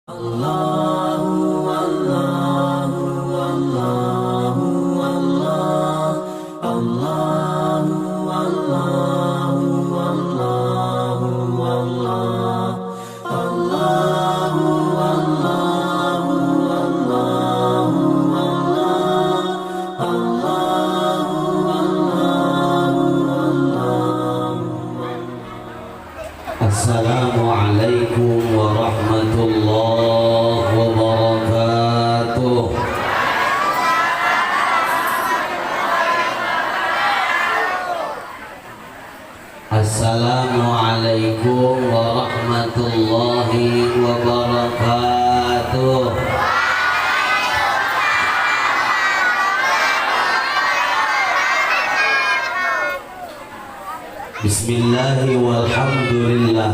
Allahu Allahu Allahu Allah Allahu Allahu Allahu Allah Allahu Allahu Allahu Allah Allahu Allahu Assalamualaikum warahmatullahi wabarakatuh. Assalamualaikum warahmatullahi wabarakatuh. Bismillahi walhamdulillah.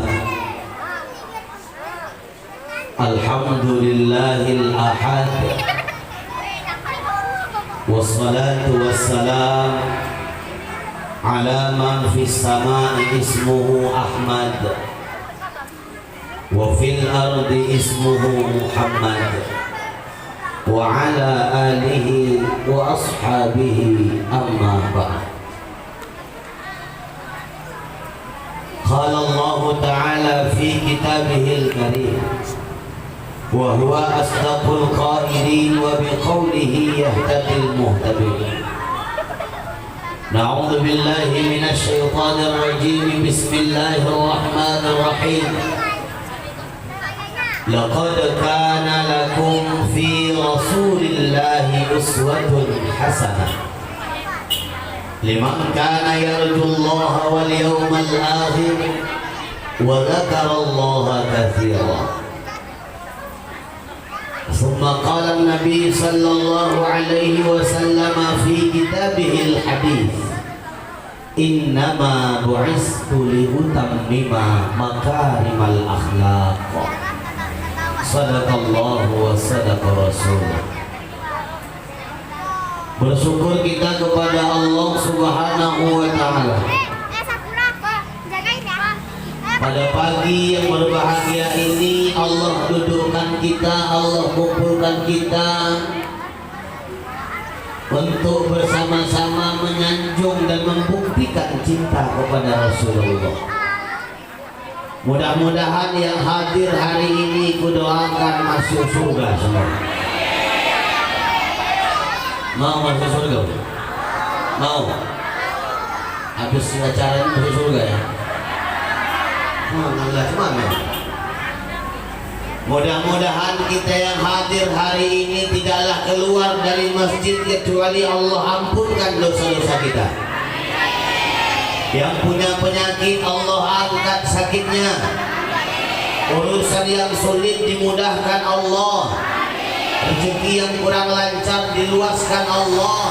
Alhamdulillahil ahad. Wassalatu wassalam ala man fis samai ismuhu Ahmad wa fil ardi ismuhu Muhammad wa ala alihi wa ashabihi amma ba'd. Qala Allah Ta'ala fi kitabihil karim wa huwa asdaqul qailin wa biqawlihi yahtadil muhtadin. Na'udzu billahi minasy syaithanir rajim. Bismillahirrahmanirrahim. Laqad kana lakum fi rasulillahi uswatun hasanah liman kana yarjullaha wal yawmal akhir wa dzakarallaha katsiran. Thumma qala an-nabi sallallahu alaihi wasallam fi kitabihil hadits, innama bu'istu li utammima makarimal akhlaq. Sadaqallahu wa sadaqa rasul. Bersyukur kita kepada Allah Subhanahu wa Ta'ala pada pagi yang berbahagia ini. Allah dudukkan kita, Allah kumpulkan kita untuk bersama-sama menyanjung dan membuktikan cinta kepada Rasulullah. Mudah-mudahan yang hadir hari ini kudoakan masuk surga semua. Mau masuk surga? Mau? Habis acara ini masuk surga ya? Mana? Mudah-mudahan kita yang hadir hari ini tidaklah keluar dari masjid kecuali Allah ampunkan dosa-dosa kita. Yang punya penyakit Allah angkat sakitnya. Urusan yang sulit dimudahkan Allah. Rezeki yang kurang lancar diluaskan Allah.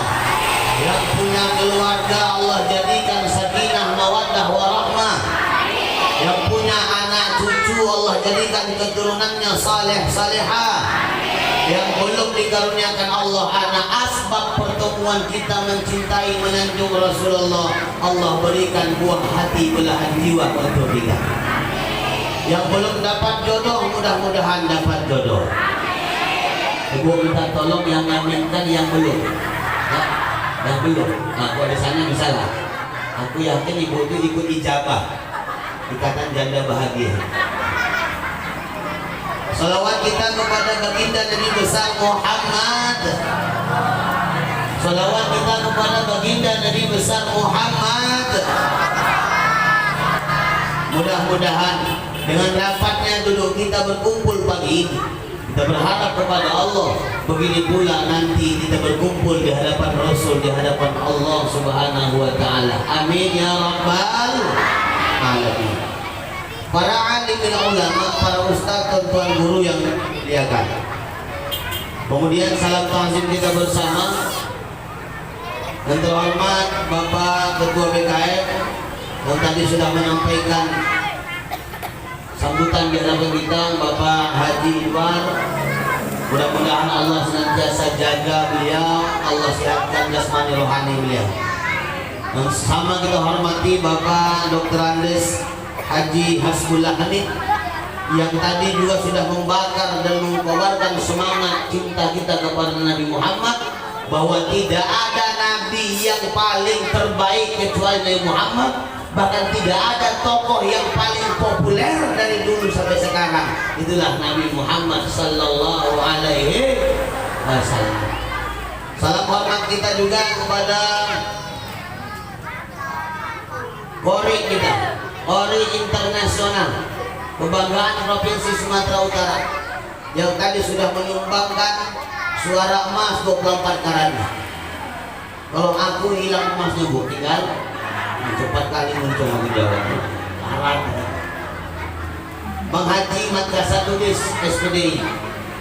Yang punya keluarga Allah jadikan sakinah mawaddah warahmah. Yang punya anak cucu Allah jadikan keturunannya saleh salehah. Yang belum dikaruniakan Allah anak, asbab pertemuan kita mencintai menyanjung Rasulullah, Allah berikan buah hati belahan jiwa untuk kita. Yang belum dapat jodoh mudah-mudahan dapat jodoh. Ibu minta tolong yang ngaminkan yang belum ya, yang belum. Nah, kalau di sana bisa lah. Aku yakin ibu itu ikut ijabah ikatan janda bahagia. Salawat kita kepada baginda Nabi besar Muhammad. Salawat kita kepada baginda Nabi besar Muhammad. Mudah-mudahan dengan rapatnya duduk kita berkumpul pagi ini, kita berharap kepada Allah begini pula nanti kita berkumpul di hadapan Rasul, di hadapan Allah Subhanahu wa Ta'ala. Amin ya rabbal alamin. Para alim dan ulama, para ustaz, tuan-tuan guru yang dimuliakan. Kemudian salam ta'zim kita bersama dan terhormat Bapak Ketua BKM yang tadi sudah menyampaikan sambutan di hadapan kita, Bapak Haji Iwan. Mudah-mudahan Allah senantiasa jaga beliau, Allah sehatkan jasmani rohani beliau. Dan sama kita hormati Bapak Dr. Andes Haji Hasbullah Hanif yang tadi juga sudah membakar dan kita kepada Nabi Muhammad bahwa tidak ada nabi yang paling terbaik kecuali Nabi Muhammad, bahkan tidak ada tokoh yang paling populer dari dulu sampai sekarang, itulah Nabi Muhammad sallallahu alaihi wasallam. Salam hormat kita juga kepada Kori kita, Kori internasional, kebanggaan Provinsi Sumatera Utara, yang tadi sudah menyumbangkan suara emas 24 karat. Kalau aku hilang emasnya Bu, tinggal cepat kali muncul lagi jawabnya. Karat. Bang Haji Madrasah Tulis SPDI.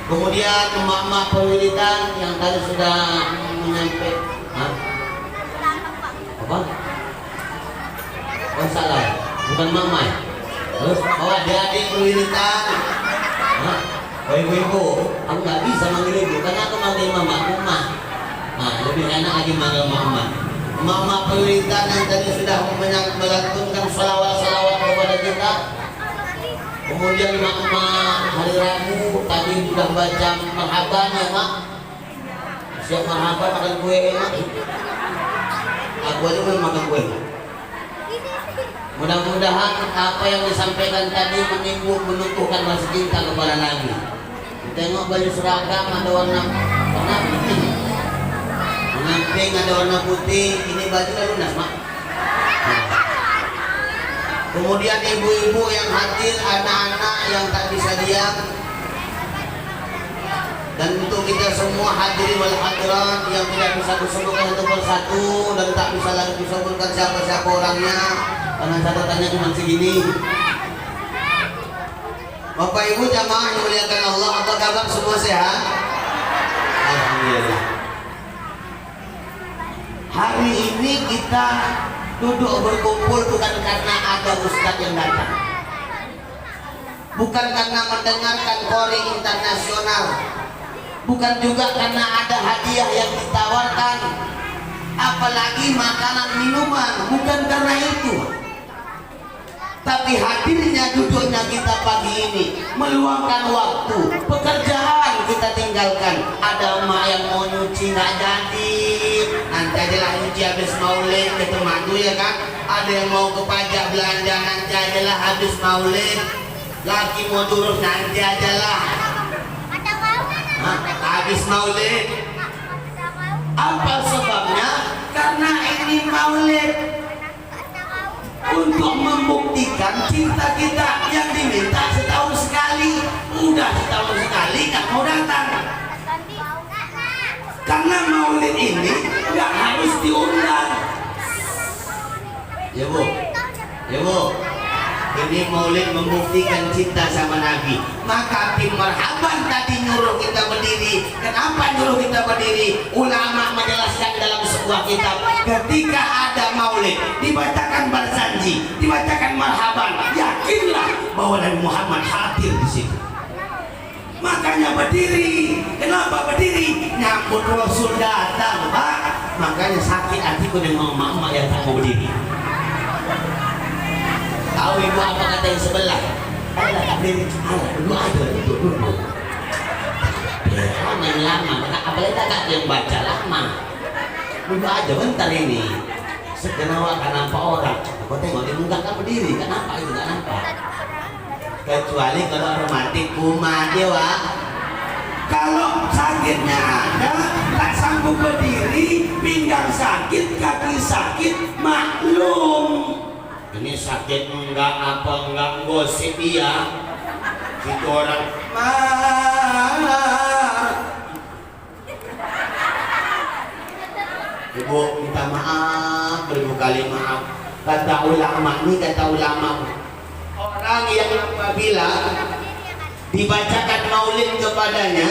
Kemudian emak-emak pewiritan yang tadi sudah menyampaikan. Apa? Oh salah, bukan mama ya. Terus adik-adik pewiritan. Oh ibu-ibu, aku nggak bisa manggil ibu karena aku manggil mama, aku mah. Nah, lebih enak lagi manggil mama. Mama pewiritan yang tadi sudah melantunkan salawat-salawat kepada kita. Kemudian mama hari Rabu tadi sudah baca marhaban ya mak. Siap marhaban makan kue ya mak. Aku aja belum makan kue. Mudah-mudahan apa yang disampaikan tadi menumbuhkan rasa cinta kepada Nabi. Tengok baju seragam ada warna putih, mengamping ada warna putih. Ini baju dah lunas mak. Kemudian ibu-ibu yang hadir, anak-anak yang tak bisa diam, dan untuk kita semua hadirin wal hadirat yang tidak bisa disebutkan satu persatu dan tak bisa lagi disebutkan siapa-siapa orangnya karena catatannya cuma segini. Bapak Ibu jamaah yang muliakan Allah, apa kabar, semua sehat? Alhamdulillah. Hari ini kita duduk berkumpul bukan karena ada ustadz yang datang, bukan karena mendengarkan Kori internasional, bukan juga karena ada hadiah yang ditawarkan, apalagi makanan minuman, bukan karena itu. Tapi hadirnya duduknya kita pagi ini meluangkan waktu, pekerjaan kita tinggalkan. Ada emak yang mau nyuci nggak jadi, nanti aja lah nyuci habis maulid, itu madu ya kan. Ada yang mau ke pajak belanja, nanti aja lah habis maulid. Laki mau turun, nanti aja lah habis maulid. Apa sebabnya? Karena ini maulid untuk membuktikan cinta kita yang diminta setahun sekali. Udah setahun sekali nggak mau datang. Karena maulid ini nggak harus diundang. Ya Bu, ya Bu, ini maulid membuktikan cinta sama Nabi. Maka tim marhaban tadi nyuruh kita berdiri. Kenapa nyuruh kita berdiri? Ulama menjelaskan dalam sebuah kitab, ketika ada maulid dibacakan berjanji, dibacakan marhaban, yakinlah bahwa Nabi Muhammad hadir di situ. Makanya berdiri. Kenapa berdiri? Nyambut Rasul datang, Pak. Makanya sakit hatiku dengan mama yang tak mau berdiri. Tahu ibu apa kata yang sebelah? Alah tak berdiri. Alah dulu aja, dulu. Main lama, apalagi tak ada yang baca lama. Dulu aja bentar ini. Sekenawa kan nampak orang. Kau tengok dia muka kan berdiri, kan nampak itu tak nampak. Kecuali kalau romantik kumat dia wak. Kalau sakitnya ada, tak sanggup berdiri, pinggang sakit, kaki sakit, maklum. Ini sakit enggak apa enggak gosip ya. Itu orang Ibu minta maaf, beribu kali maaf. Kata ulama ini, kata ulama, orang yang apabila dibacakan maulid kepadanya,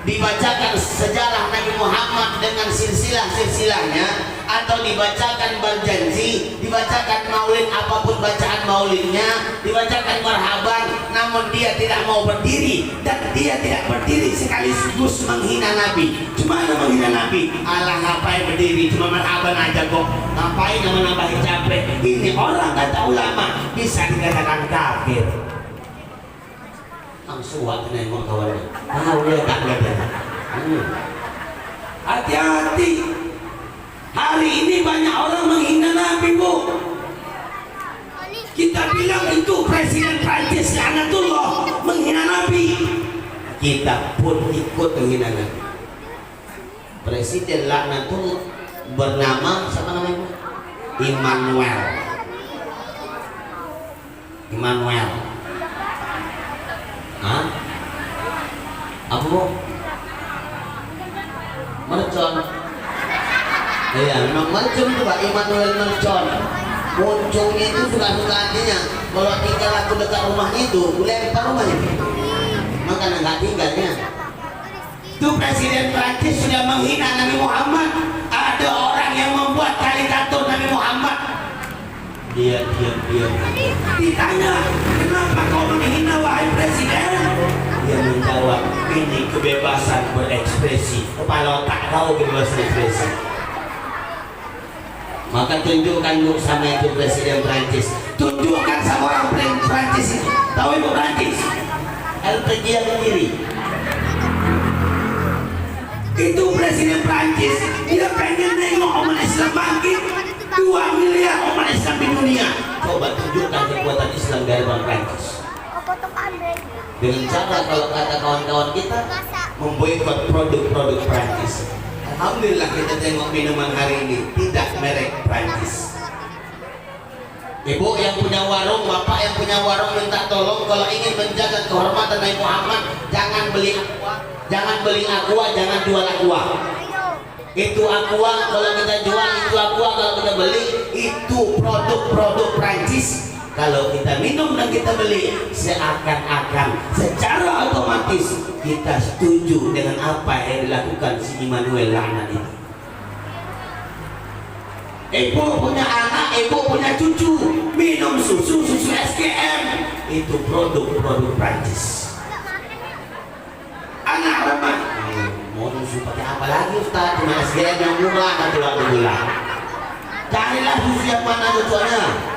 dibacakan sejarah Nabi Muhammad dengan silsilah-silsilahnya, atau dibacakan berjanji, dibacakan maulid apapun bacaan maulidnya, dibacakan marhaban, namun dia tidak mau berdiri dan dia tidak berdiri sekaligus menghina Nabi. Cuma menghina Nabi, alah ngapain berdiri, cuma marhaban aja kok, ngapain nambah-nambahin capek. Ini orang kata ulama bisa dikatakan kafir. Suat nengok kawannya, tahu dia tak ada. Hati-hati. Hari ini banyak orang menghina Nabi, Bu. Kita bilang itu Presiden Prancis laknatullah menghina Nabi. Kita pun ikut menghina Nabi. Presiden laknatullah bernama siapa namanya? Immanuel. Immanuel. Hah? Apa, Bu? Mercon. Iya, memang mercon itu Pak, Immanuel mercon. Munculnya itu suka-suka hatinya. Kalau tinggal aku dekat rumahnya itu, lempar rumahnya. Makanya nggak tinggalnya. Itu Presiden Prancis sudah menghina Nabi Muhammad. Ada orang yang membuat karikatur Nabi Muhammad. Dia. Ditanya, kenapa kau menghina wahai Presiden? Dia menjawab, ini kebebasan berekspresi. Kalau tak tahu kebebasan ekspresi, maka tunjukkan lu sama itu Presiden Prancis. Tunjukkan sama orang Prancis itu. Tahu Ibu Prancis? Dia sendiri. Itu Presiden Prancis. Dia pengen nengok umat Islam bangkit. 2 miliar umat Islam di dunia. Coba tunjukkan kekuatan Islam dari orang Prancis. Dengan cara kalau kata kawan-kawan kita memboikot produk-produk Prancis. Alhamdulillah kita tengok minuman hari ini tidak merek Prancis. Ibu yang punya warung, bapak yang punya warung minta tolong kalau ingin menjaga kehormatan Nabi Muhammad, jangan beli aqua, jangan jual aqua. Itu aqua kalau kita jual, itu aqua kalau kita beli, itu produk-produk Prancis. Kalau kita minum dan kita beli, seakan-akan secara otomatis kita setuju dengan apa yang dilakukan si Immanuel laknat itu. Ibu punya anak, ibu punya cucu, minum susu SKM, itu produk-produk Prancis. Anak remaja mau susu pakai apa lagi Ustaz? Cuma SKM yang murah atau gula. Carilah susu yang mana tujuannya.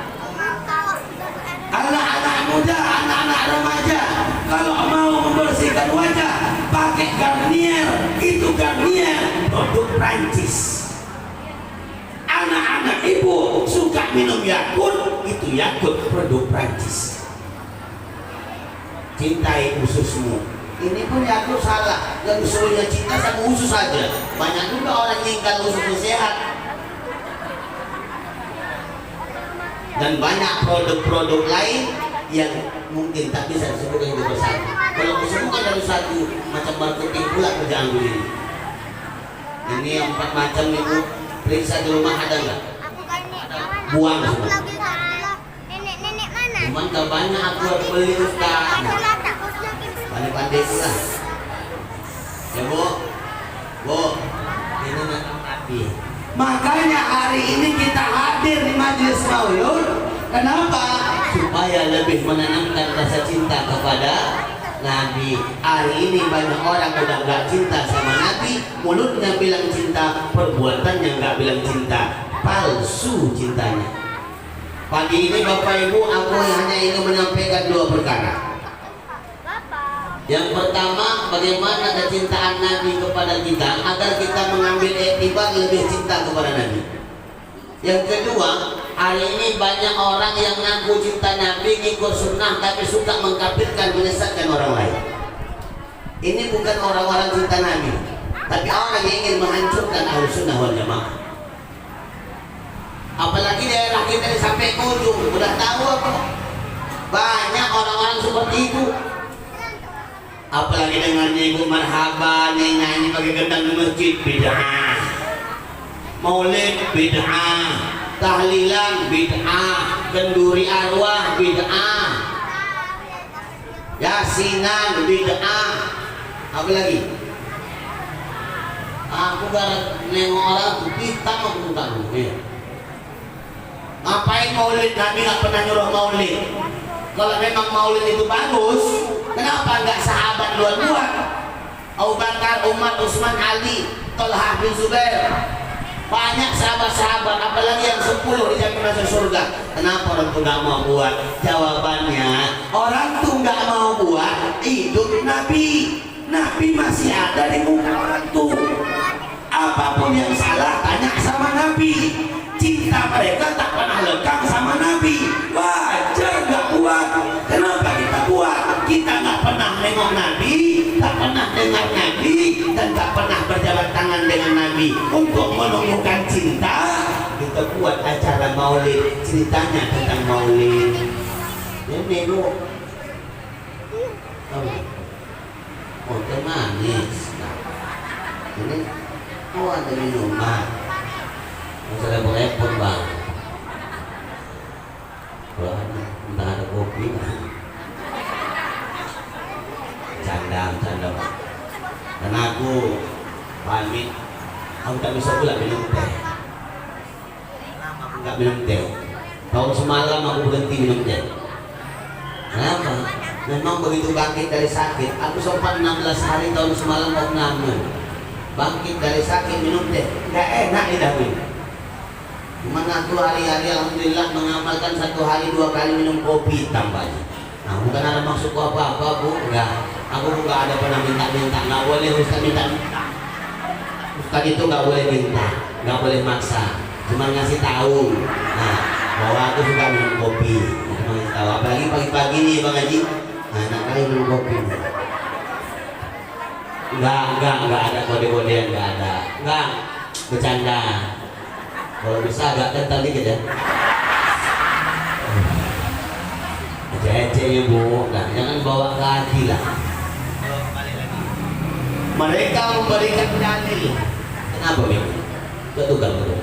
Anak-anak muda, anak-anak remaja, kalau mau membersihkan wajah pakai Garnier, itu Garnier produk Prancis. Anak-anak ibu suka minum Yakult, itu Yakult produk Prancis. Cintai ususmu. Ini pun Yakult salah. Yang usulnya cinta sama usus saja. Banyak juga orang yang ingkar ususnya sehat. Dan banyak produk-produk lain yang mungkin tak bisa disebutkan itu bersatu. Kalau disebutkan dari satu macam marketing pula kerjaan ini. Ini yang 4 macam itu periksa di rumah ada nggak? Buang semua. Nenek mana? Cuman kalau banyak aku harus beli Ustaz. Pandai-pandai pula. Ya Bu, ini Nabi. Makanya hari ini kita hadir di Majelis Maulud. Kenapa? Supaya lebih menanamkan rasa cinta kepada Nabi. Hari ini banyak orang udah nggak cinta sama Nabi, mulutnya bilang cinta, perbuatannya nggak bilang cinta, palsu cintanya. Pagi ini Bapak Ibu, aku hanya ingin menyampaikan 2 perkara. Yang pertama, bagaimana kecintaan Nabi kepada kita agar kita mengambil etibar lebih cinta kepada Nabi. Yang kedua, hari ini banyak orang yang ngaku cinta Nabi, ngikut sunnah, tapi suka mengkafirkan, menyesatkan orang lain. Ini bukan orang-orang cinta Nabi, tapi orang yang ingin menghancurkan Ahlus Sunnah wal Jamaah. Apalagi daerah kita sampai ke ujung, udah tahu apa? Banyak orang-orang seperti itu. Apalagi dengan ibu marhaban yang nyanyi pakai gendang di masjid, bid'ah. Maulid bid'ah, tahlilan bid'ah, kenduri arwah bid'ah, yasinan bid'ah. Apa lagi? Aku gak nengok orang hitam aku buka dulu. Ngapain maulid? Nabi gak pernah nyuruh maulid. Kalau memang maulid itu bagus, kenapa nggak sahabat buat? Abu Bakar, Umar, Utsman, Ali, Thalhah bin Zubair. Banyak sahabat-sahabat, apalagi yang 10 dijamin masuk surga. Kenapa orang tuh nggak mau buat? Jawabannya, orang tuh nggak mau buat hidup Nabi. Nabi masih ada di muka orang tuh. Apapun yang salah tanya sama Nabi. Cinta mereka tak pernah lekang sama Nabi. Wajar gak kuat. Kenapa kita kuat? Kita gak pernah nengok Nabi, tak pernah dengar Nabi, dan tak pernah berjabat tangan dengan Nabi untuk menumbuhkan cinta. Kita buat acara maulid, ceritanya tentang maulid. Ini lu oh teh manis. Ini oh ada minuman. Masalah repot bang. Kalau entah ada kopi, canda. Dan aku pamit. Aku tak bisa pula minum teh. Aku nggak minum teh. Tahun semalam aku berhenti minum teh. Kenapa? Memang begitu bangkit dari sakit. Aku sempat 16 hari tahun semalam mau namun bangkit dari sakit minum teh. Nggak enak lidah minum. Cuman aku hari-hari alhamdulillah mengamalkan 1 hari 2 kali minum kopi tambahnya. Nah bukan ada maksud apa-apa bu, enggak. Aku juga ada pernah minta-minta, nggak boleh Ustaz minta-minta. Ustaz itu nggak boleh minta, nggak boleh maksa. Cuma ngasih tahu, nah bahwa aku suka minum kopi. Ngasih tahu, apalagi pagi-pagi nih Bang Haji. Nah enak kali minum kopi. Enggak ada kode-kodean, enggak bercanda. Kalau bisa agak kental dikit ya. Ece ya bu, nah, jangan bawa ke hati lah. Mereka memberikan dalil. Kenapa ini? Ketukar betul.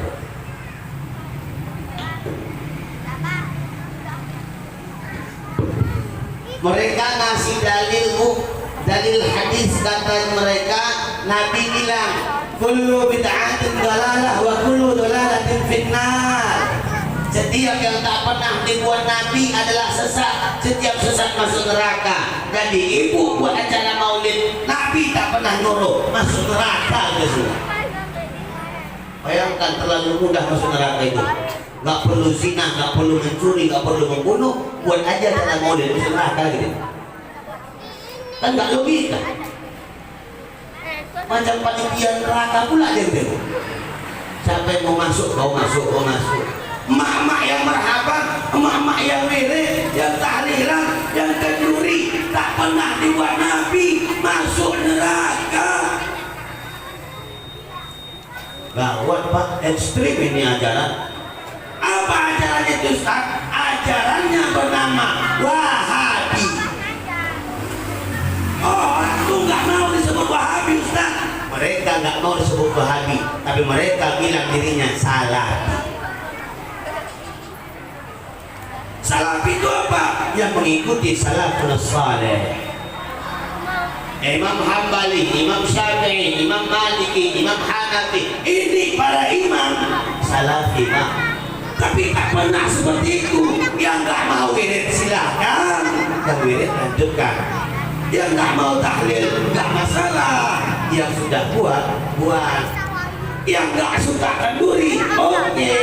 Mereka ngasih dalil bu, dalil hadis kata mereka. Nabi bilang, kullu bid'atin dalalah wa kullu dalalatin finnar. Setiap yang tak pernah dibuat Nabi adalah sesat. Setiap sesat masuk neraka. Jadi ibu buat acara maulid, Nabi tak pernah nyuruh masuk neraka ke semua. Bayangkan terlalu mudah masuk neraka itu. Gak perlu zina, gak perlu mencuri, gak perlu membunuh. Buat aja acara maulid masuk neraka gitu. Kan gak logika. Macam panitia neraka pula dia gitu. Siapa yang mau masuk, kau masuk. Emak-emak yang marhaban, emak-emak yang wirid, yang tahlilan, yang kenduri, tak pernah dibuat Nabi masuk neraka. Gawat pak, ekstrim ini ajaran. Apa ajarannya itu Ustaz? Ajarannya bernama Wahabi. Oh, aku nggak mau disebut Wahabi Ustaz. Mereka nggak mau disebut Wahabi, tapi mereka bilang dirinya Salafi. Salafi itu apa? Yang mengikuti salafus saleh. Imam Hambali, Imam Syafi'i, Imam Maliki, Imam Hanafi. Ini para imam Salafi pak. Tapi tak pernah seperti itu. Yang nggak mau wirid silakan, yang wirid lanjutkan. Yang nggak mau tahlil nggak masalah. Yang sudah buat. Yang nggak suka kenduri, oke.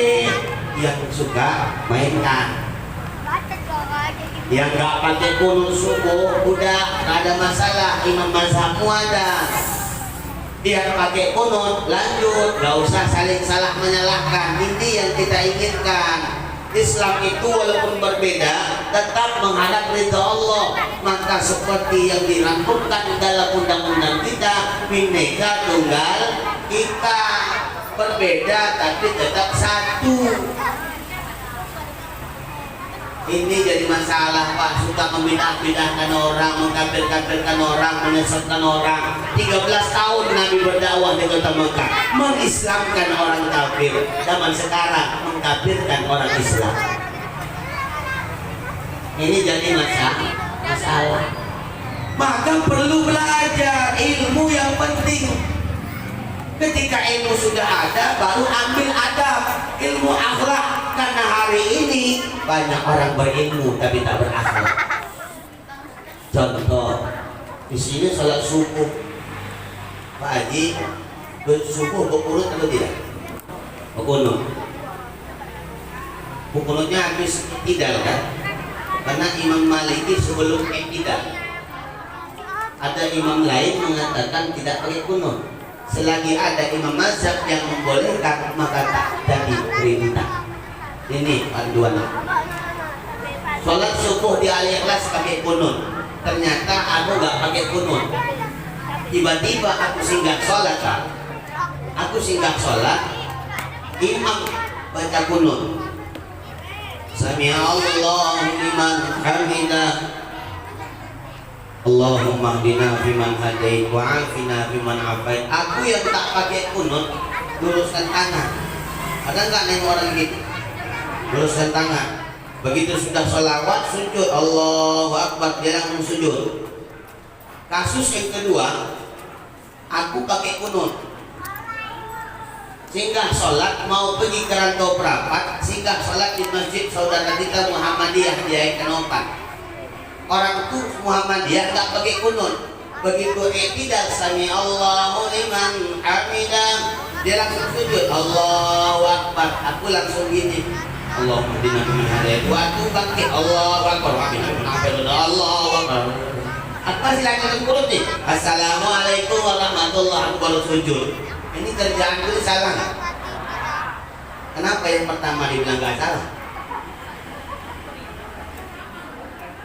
Yang suka mainkan. Yang nggak pakai kunut subuh udah nggak ada masalah. Imam mazhabmu ada, dia pakai kunut lanjut, nggak usah saling salah menyalahkan. Ini yang kita inginkan. Islam itu walaupun berbeda tetap menghadap ridha Allah. Maka seperti yang dirangkumkan dalam undang-undang kita, Bhinneka Tunggal Ika, berbeda tapi tetap satu. Ini jadi masalah pak, suka membidah-bidahkan orang, mengkafir-kafirkan orang, menyesatkan orang. 13 tahun Nabi berdakwah di kota Mekah, mengislamkan orang kafir. Zaman sekarang mengkafirkan orang Islam. Ini jadi masalah. Maka perlu belajar ilmu yang penting. Ketika ilmu sudah ada, baru ambil adab, ilmu akhlak. Karena hari ini banyak orang berilmu tapi tak berakhlak. Contoh, di sini salat subuh, Pak Haji, subuh berkunut atau tidak? Berkunut. Berkunutnya habis tidak kan? Karena Imam Maliki sebelum tidak. Ada imam lain mengatakan tidak pakai kunut. Selagi ada imam mazhab yang membolehkan, maka tak jadi perintah. Ini panduan. Sholat subuh di Al-Ikhlas pakai kunut. Ternyata aku nggak pakai kunut. Tiba-tiba aku singgah sholat, Pak. Aku singgah sholat, imam baca kunut. Sami Allahu liman hamidah. Allahumma hdina fiman hadait wa afina fiman afait. Aku yang tak pakai kunut, luruskan tangan. Ada nggak nengok orang gitu? Luruskan tangan. Begitu sudah sholawat, sujud, Allahu Akbar, dia langsung sujud. Kasus yang kedua, aku pakai kunut. Singgah sholat, mau pergi ke rantau perapat, singgah sholat di masjid saudara kita Muhammadiyah di Aikanopan. Orang itu Muhammadiyah nggak pakai kunut. Begitu i'tidal sami Allahu liman hamidah, dia langsung sujud, Allahu Akbar. Aku langsung gini, Allahumma hdina fiman hadait wa atu bangkit, Allahu Akbar wa hdina fiman afait, Allahu Akbar. Apa silakan kunut nih? Assalamualaikum warahmatullahi wabarakatuh, sujud. Ini kerjaan itu salah nggak? Kenapa yang pertama dibilang nggak salah?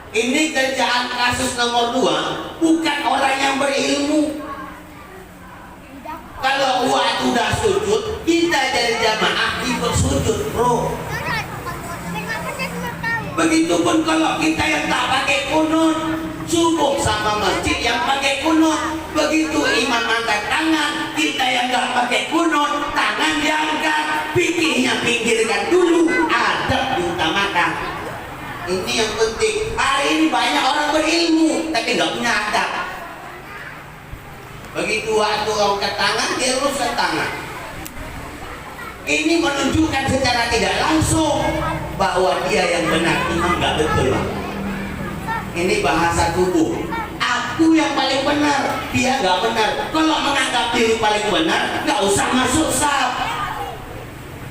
Ini kerjaan kasus nomor 2, bukan orang yang berilmu. Kalau waktu udah sujud, kita jadi jamaah ikut sujud, bro. Begitupun kalau kita yang tak pakai kunut, subuh sama masjid yang pakai kunut. Begitu imam angkat tangan, kita yang nggak pakai kunut, tangan diangkat, pikirnya pinggirkan dulu, adab diutamakan. Ini yang penting. Hari ini banyak orang berilmu tapi nggak punya adab. Begitu waktu angkat tangan, dia luruskan tangan. Ini menunjukkan secara tidak langsung bahwa dia yang benar, imam nggak betul, Pak. Ini bahasa tubuh. Aku yang paling benar, dia nggak benar. Kalau menganggap diri paling benar, nggak usah masuk saf.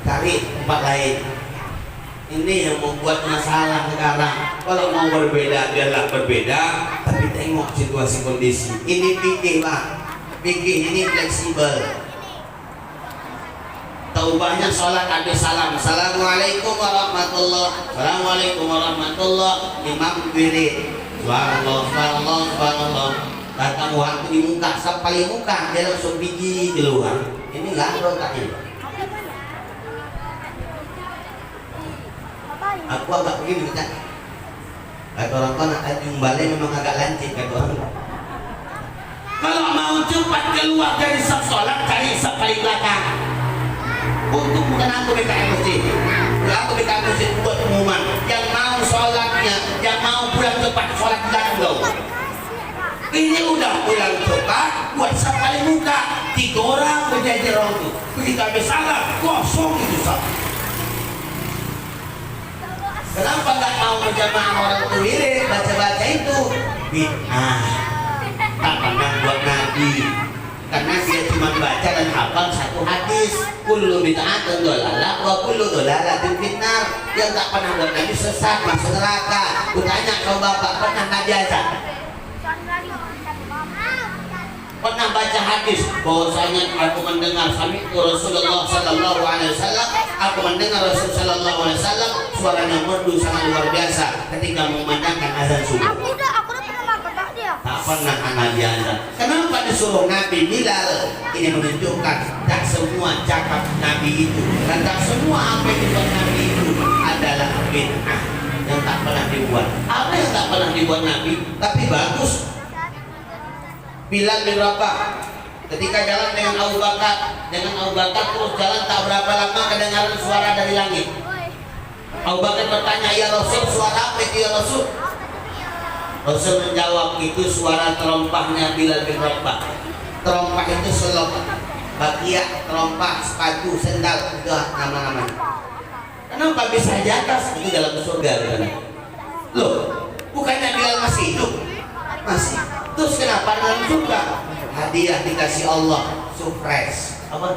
Cari tempat lain. Ini yang membuat masalah sekarang. Kalau mau berbeda, biarlah berbeda, tapi tengok situasi kondisi. Ini fikih, Pak. Fikih ini fleksibel. Taubahnya sholat habis salam, Assalamualaikum warahmatullahi wabarakatuh. Assalamualaikum warahmatullahi wabarakatuh. Imam wirid, subhanallah, subhanallah, subhanallah. Datang waktu di muka, sampai muka, dia langsung biji keluar. Ini nggak ada otaknya. Aku agak begini kan. Kata orang tua nak tajung balik memang agak lancip kata orang. Kalau mau cepat keluar dari saf sholat, cari saf paling belakang. Untuk bukan aku BKM masjid. Aku BKM masjid buat pengumuman. Yang mau sholatnya, yang mau pulang cepat sholat di belakang kau. Ini udah pulang cepat, buat saf paling muka. 3 orang berjajar orang itu. Begitu habis salah, kosong itu saf. Kenapa nggak mau berjamaah orang itu wirid, baca-baca itu? Bid'ah. Tak pernah buat Nabi. Karena dia cuma baca dan hafal 1 hadis. Kullu bid'atin dhalalah wa kullu dhalalatin finnar. Yang tak pernah buat Nabi sesat, masuk neraka. Kutanya kau bapak pernah Nabi azan? Pernah baca hadis bahwasanya aku mendengar Rasulullah sallallahu alaihi wasallam, aku mendengar Rasulullah sallallahu alaihi wasallam suaranya merdu sangat luar biasa ketika memandangkan azan subuh. Aku udah pernah makan dia. Tak pernah Nabi azan. Kenapa disuruh Nabi Bilal? Ini menunjukkan tak semua cakap Nabi itu dan tak semua apa yang dibuat Nabi itu adalah bid'ah yang tak pernah dibuat. Apa yang tak pernah dibuat Nabi tapi bagus. Bilal bin Rabah ketika jalan dengan Abu Bakar terus jalan tak berapa lama kedengaran suara dari langit. Abu Bakar bertanya, ya Rasul, suara apa itu ya Rasul? Rasul menjawab, itu suara terompahnya Bilal bin Rabah. Terompah itu selop, bakia, terompah, sepatu, sendal, itu nama-namanya. Kenapa bisa di atas? Itu dalam surga kan? Loh, bukannya Bilal masih hidup? Masih. Terus kenapa dalam surga? Hadiah dikasih Allah, surprise. Apa?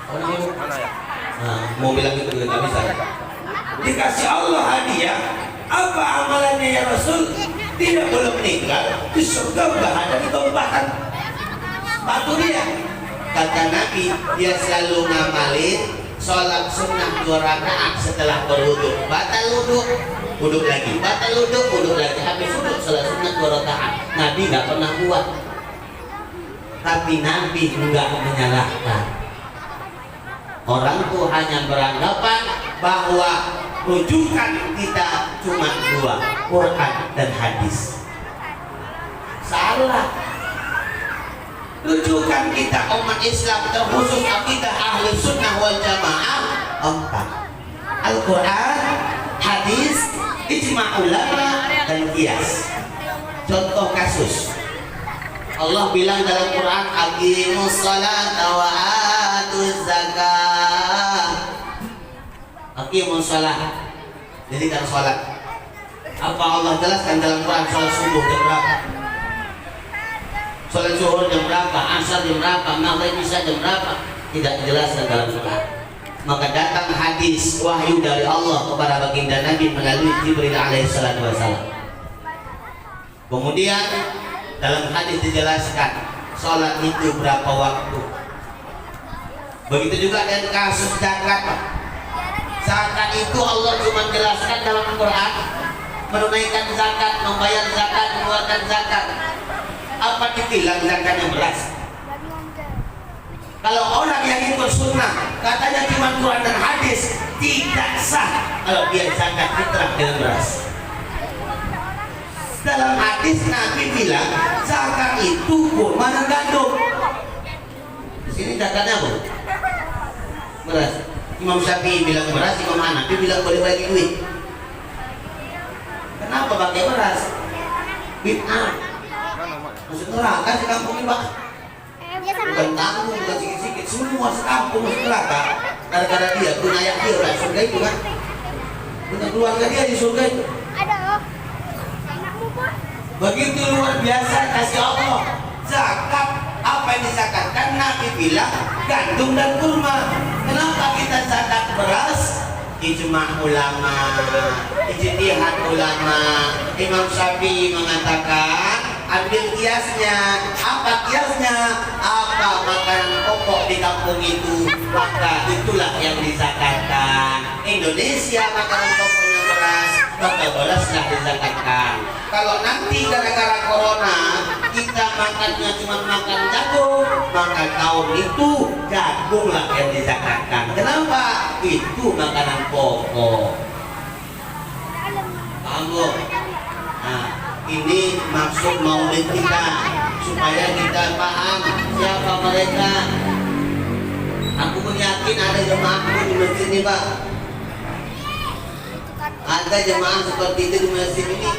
Apa namanya? Nah, mau bilang itu juga nggak bisa. Dikasih Allah hadiah. Apa amalannya ya Rasul? tidak boleh meninggal di surga nggak ada ditompahkan batu dia. Kata Nabi, dia selalu ngamalin sholat sunnah 2 rakaat setelah berwudhu. Batal wudhu, wudhu lagi, batal wudhu, wudhu lagi, habis wudhu sholat sunnah 2 rakaat. Nabi nggak pernah buat, tapi Nabi nggak menyalahkan. Orang tuh hanya beranggapan bahwa rujukan kita cuma 2, Quran dan hadis. Salah. Rujukan kita umat Islam terkhusus akidah ahli sunnah wal jamaah 4, Al-Quran, hadis, ijma' ulama, dan qiyas. Contoh kasus, Allah bilang dalam Quran, aqimus sholata wa atuz zakat. Aqimus sholat, dirikan sholat. Apa Allah jelaskan dalam Quran sholat subuh jam berapa? Sholat zuhur jam berapa? Asar jam berapa? Maghrib isya jam berapa? Tidak dijelaskan dalam Quran. Maka datang hadis wahyu dari Allah kepada baginda Nabi melalui Jibril alaihissalatu wassalam. Kemudian dalam hadis dijelaskan sholat itu berapa waktu. Begitu juga dengan kasus zakat. Zakat itu Allah cuma jelaskan dalam Quran, menunaikan zakat, membayar zakat, mengeluarkan zakat. Apa dibilang zakatnya beras? Kalau orang yang ikut sunnah katanya cuma Quran dan hadis, tidak sah kalau dia zakat fitrah dengan beras. Dalam hadis Nabi bilang zakat itu kurma dan gandum. Di sini zakatnya apa? Beras. Imam Syafi'i bilang beras, Imam Hanafi bilang boleh bagi duit. Kenapa pakai beras? Bid'ah. Masuk neraka di kampung ini, Pak. Bukan tanggung, bukan sikit-sikit, semua sekampung masuk neraka. Gara-gara dia, punya ayah dia orang surga itu kan, punya keluarga dia di surga itu. Ada oh. Anakmu pun. Begitu luar biasa kasih Allah. Zakat, apa yang dizakatkan? Nabi bilang gandum dan kurma. Kenapa kita zakat beras? Ijma' ulama, ijtihad ulama. Imam Syafi'i mengatakan ambil kiasnya. Apa kiasnya? Apa makanan pokok di kampung itu, maka itulah yang dizakatkan. Indonesia makanan pokoknya beras, maka beraslah dizakatkan. Kalau nanti gara-gara corona kita makannya cuma makan jagung, maka tahun itu jagunglah yang dizakatkan. Kenapa? Itu makanan pokok. Paham bu? Nah, ini maksud maulid kita supaya kita paham siapa mereka. Aku pun yakin ada jemaahku di masjid ini, Pak. Ada jemaah seperti itu di masjid ini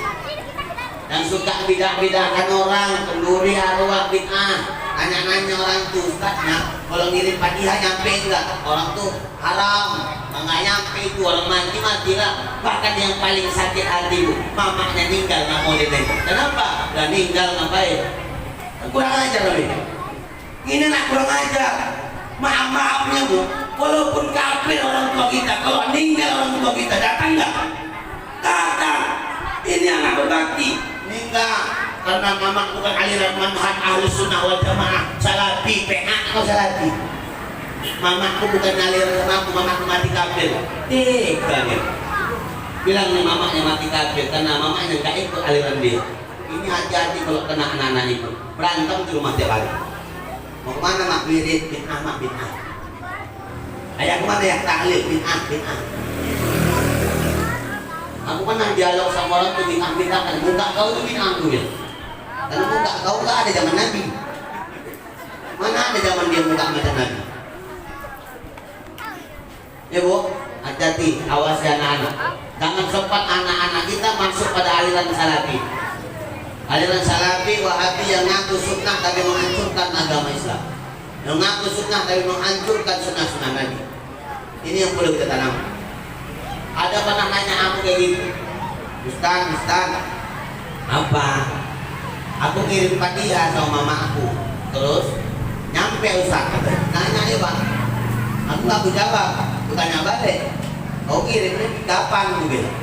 yang suka bidah-bidahkan orang, kenduri, arwah, bid'ah. Nanya-nanya orang tuh, Ustaznya kalau ngirim Fatihah nyampe enggak? Orang tuh haram, enggak nyampe itu, orang mati lah. Bahkan yang paling sakit hati bu, mamanya meninggal nggak mau ditengok. Kenapa? Gak meninggal ngapain? Kurang ajar loh ini. Ini nak kurang ajar. Maaf-maafnya bu, walaupun kafir orang tua kita, kalau meninggal orang tua kita datang nggak? Datang. Ini anak berbakti. Meninggal karena mama bukan aliran manhaj ahlus sunnah wal jamaah, salafi, PA atau salafi. Mamaku bukan aliran sama aku, mamaku mati kafir. Nih, bilang nih mamanya mati kafir karena mamanya nggak ikut aliran dia. Ini hati-hati kalau kena anak-anak itu, berantem di rumah tiap hari. Mau kemana mak wirid? Bid'ah mak bid'ah. Ayah kemana ya tahlil? Bid'ah bid'ah. Aku pernah dialog sama orang tuh bid'ah kan, muka kau tuh bid'ah tuh ya. Karena muka kau nggak ada zaman Nabi. Mana ada zaman dia muka macam Nabi? Ya bu, hati-hati, awasi anak-anak. Jangan sempat anak-anak kita masuk pada aliran salafi. Aliran salafi wahabi yang ngaku sunnah tapi menghancurkan agama Islam. Yang ngaku sunnah tapi menghancurkan sunnah-sunnah Nabi. Ini yang perlu kita tanam. Ada pernah nanya aku kayak gitu, Ustaz, apa? Aku kirim Fatihah sama mama aku, terus nyampe Ustaz, nanya ya Pak, aku nggak bisa jawab, aku tanya balik, kau kirimnya kapan? Gue bilang,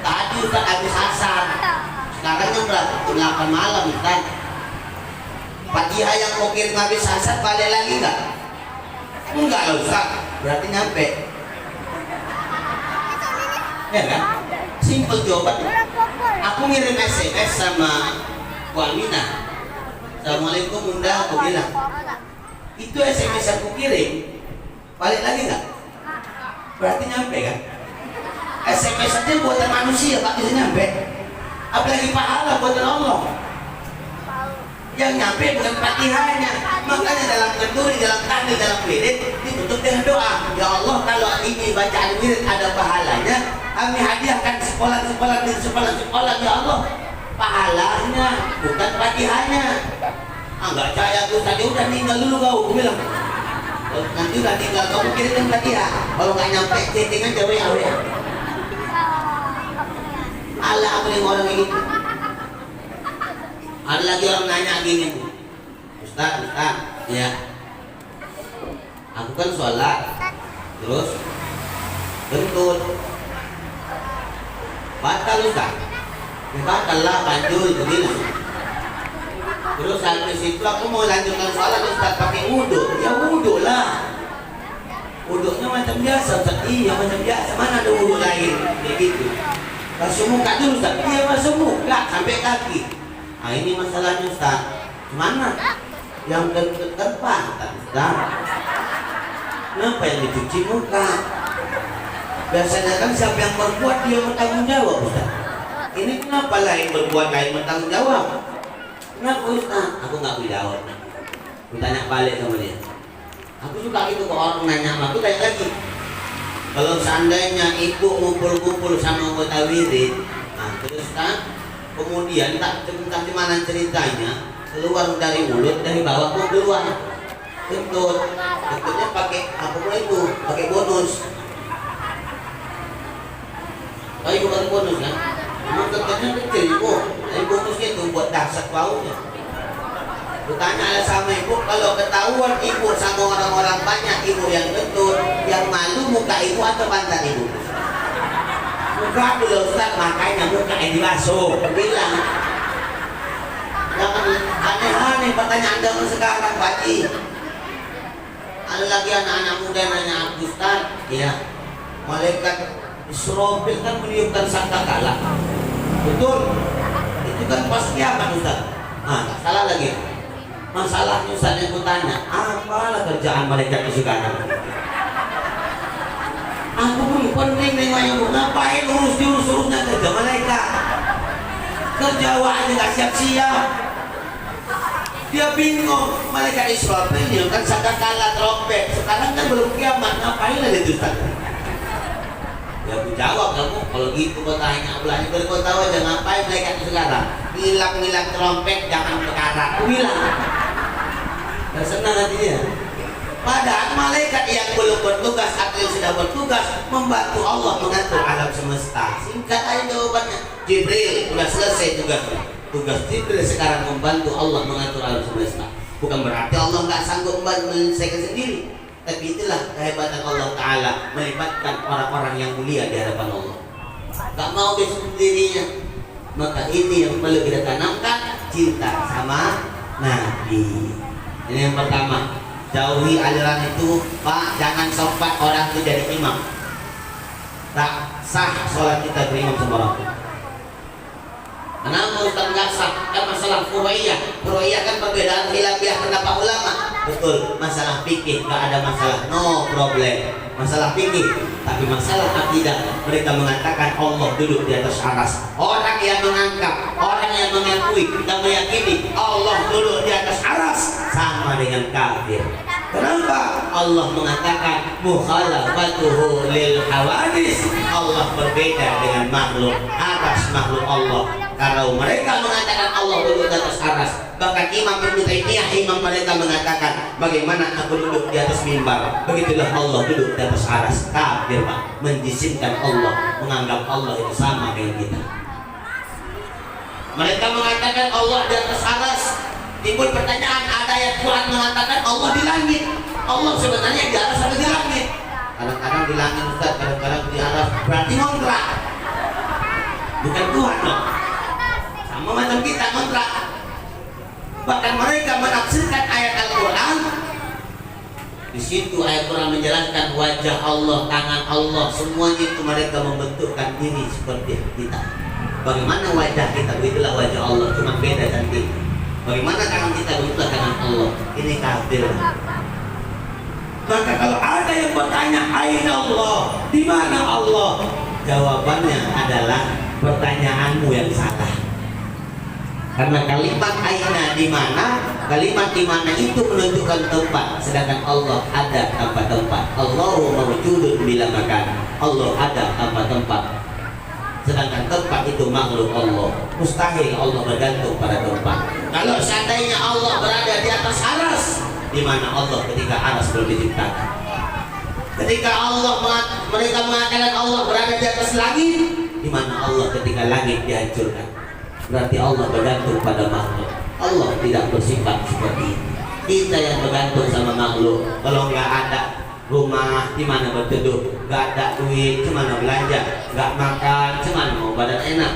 tadi Ustaz habis asar, Sekarang jam berapa? Jam 8 malam Ustaz. Fatihah yang kau kirim habis asar balik lagi nggak? Enggak loh Ustaz. Berarti nyampe. Ya kan? Simple jawaban. Aku ngirim SMS sama Bu Aminah. Assalamualaikum Bunda, aku bilang. Itu SMS aku kirim balik lagi nggak? Berarti nyampe kan? SMS aja buatan manusia Pak bisa nyampe. Apalagi pahala buatan Allah. Yang nyampe bukan Fatihahnya. Makanya dalam kenduri, dalam tahlil, dalam wirid ditutup dengan doa. Ya Allah, kalau ini bacaan wirid ada pahalanya, kami hadiahkan sekolah-sekolah di sekolah-sekolah ya Allah. Pahalanya bukan Fatihahnya. Enggak percaya tuh tadi udah tinggal dulu kau bilang. Nanti udah tinggal kamu kirim Fatihah. Kalau nggak nyampe chatting aja WA. Allah apa yang orang ini? Ada lagi orang nanya gini, Ustaz, ya. Aku kan sholat, terus kentut, batal Ustaz. Batal lah, banjur begini. Terus habis itu aku mau lanjutkan sholat Ustaz pakai wudhu, ya wudhu lah. Wudhunya macam biasa Ustaz, iya macam biasa. Mana ada wudhu lain, begitu. Basuh muka dulu Ustaz, iya basuh muka sampai kaki. Nah ini masalahnya Ustaz. Mana? Yang dekat pantat Ustaz. Kenapa yang dicuci muka? Biasanya kan siapa yang berbuat dia bertanggung jawab Ustaz. Ini kenapa lain berbuat lain bertanggung jawab? Kenapa Ustaz? Aku nggak boleh jawab. Aku tanya balik sama dia. Aku suka gitu kok orang nanya sama aku tanya lagi. Kalau seandainya ibu ngumpul-ngumpul sama anggota wirid, nah terus kan kemudian tak entah di mana ceritanya keluar dari mulut dari bawah pun keluar kentutnya pakai apa pun itu pakai bonus. Tapi bukan bonus kan? Memang kentutnya kecil ibu, tapi bonusnya itu buat dasar baunya. Bertanya sama ibu, kalau ketahuan ibu sama orang-orang banyak ibu yang kentut, yang malu muka ibu atau pantat ibu? Muka dulu Ustaz, makanya muka yang dibasuh. Bilang, jangan aneh-aneh pertanyaan zaman sekarang Pak Haji. Ada lagi anak-anak muda nanya aku Ustaz, ya, malaikat Israfil kan meniupkan sangkakala. Betul? Itu kan pas kiamat Ustaz. Nah, salah lagi. Masalahnya Ustaz yang kutanya, apalah kerjaan malaikat itu sekarang? Aku pun penting nengoknya, ngapain urus-urusnya kerja malaikat? Kerja aja gak siap-siap. Dia bingung, malaikat Israfil ini kan sangkakala trompet. Sekarang kan belum kiamat, ngapain ada itu Ustaz? Ya aku jawab kamu, kalau gitu kau tanya belanja dari kau tahu aja ngapain malaikat itu sekarang? Ngilang-ngilang trompet jangan perkara, aku bilang. Senang hati dia. Padahal malaikat yang belum bertugas atau yang sudah bertugas membantu Allah mengatur alam semesta. Singkat aja jawabannya. Jibril sudah selesai tugasnya. Tugas Jibril sekarang membantu Allah mengatur alam semesta. Bukan berarti Allah nggak sanggup menyelesaikan sendiri. Tapi itulah kehebatan Allah Ta'ala melibatkan orang-orang yang mulia di hadapan Allah. Gak mau dia sendirinya. Maka ini yang perlu kita tanamkan, cinta sama Nabi. Ini yang pertama, jauhi aliran itu Pak, jangan sempat orang itu jadi imam. Tak sah sholat kita berimam sama orang. Kenapa Ustaz nggak sah? Kan masalah furu'iyah. Furu'iyah kan perbedaan khilafiyah pendapat ulama. Betul, masalah fikih nggak ada masalah, no problem. Masalah fikih, tapi masalah akidah mereka mengatakan Allah duduk di atas aras. Orang yang menganggap, orang yang mengakui dan meyakini Allah duduk di atas aras sama dengan kafir. Kenapa? Allah mengatakan mukhalafatuhu lil hawadis. Allah berbeda dengan makhluk aras, makhluk Allah. Kalau mereka mengatakan Allah duduk di atas aras, bahkan Imam Ibnu Taimiyah, imam mereka mengatakan bagaimana aku duduk di atas mimbar, begitulah Allah duduk di atas aras. Kafir Pak, menjisimkan Allah, menganggap Allah itu sama dengan kita. Mereka mengatakan Allah di atas aras. Timbul pertanyaan, ada ayat Quran mengatakan Allah di langit. Allah sebenarnya di atas atau di langit? Kadang-kadang di langit Ustaz, kadang-kadang di atas. Berarti ngontrak, bukan Tuhan dong. Sama memacam kita kontrak. Bahkan mereka menafsirkan ayat Al-Quran. Di situ ayat Quran menjelaskan wajah Allah, tangan Allah, semuanya itu mereka membentukkan diri seperti kita. Bagaimana wajah kita, begitulah wajah Allah, cuma beda cantik. Bagaimana tangan kita, begitulah tangan Allah. Ini kafir. Maka kalau ada yang bertanya, aina Allah, di mana Allah? Jawabannya adalah pertanyaanmu yang salah. Karena kalimat aina di mana, kalimat di mana itu menunjukkan tempat, sedangkan Allah ada tanpa tempat. Allahu mawjudun bila makan. Allah ada tanpa tempat. Sedangkan tempat itu makhluk Allah. Mustahil Allah bergantung pada tempat. Kalau seandainya Allah berada di atas aras, di mana Allah ketika aras belum diciptakan? Ketika mereka mengatakan Allah berada di atas langit, di mana Allah ketika langit dihancurkan? Berarti Allah bergantung pada makhluk. Allah tidak bersifat seperti itu. Kita yang bergantung sama makhluk. Kalau nggak ada rumah, di mana berteduh? Nggak ada duit, gimana belanja? Nggak makan, gimana mau badan enak?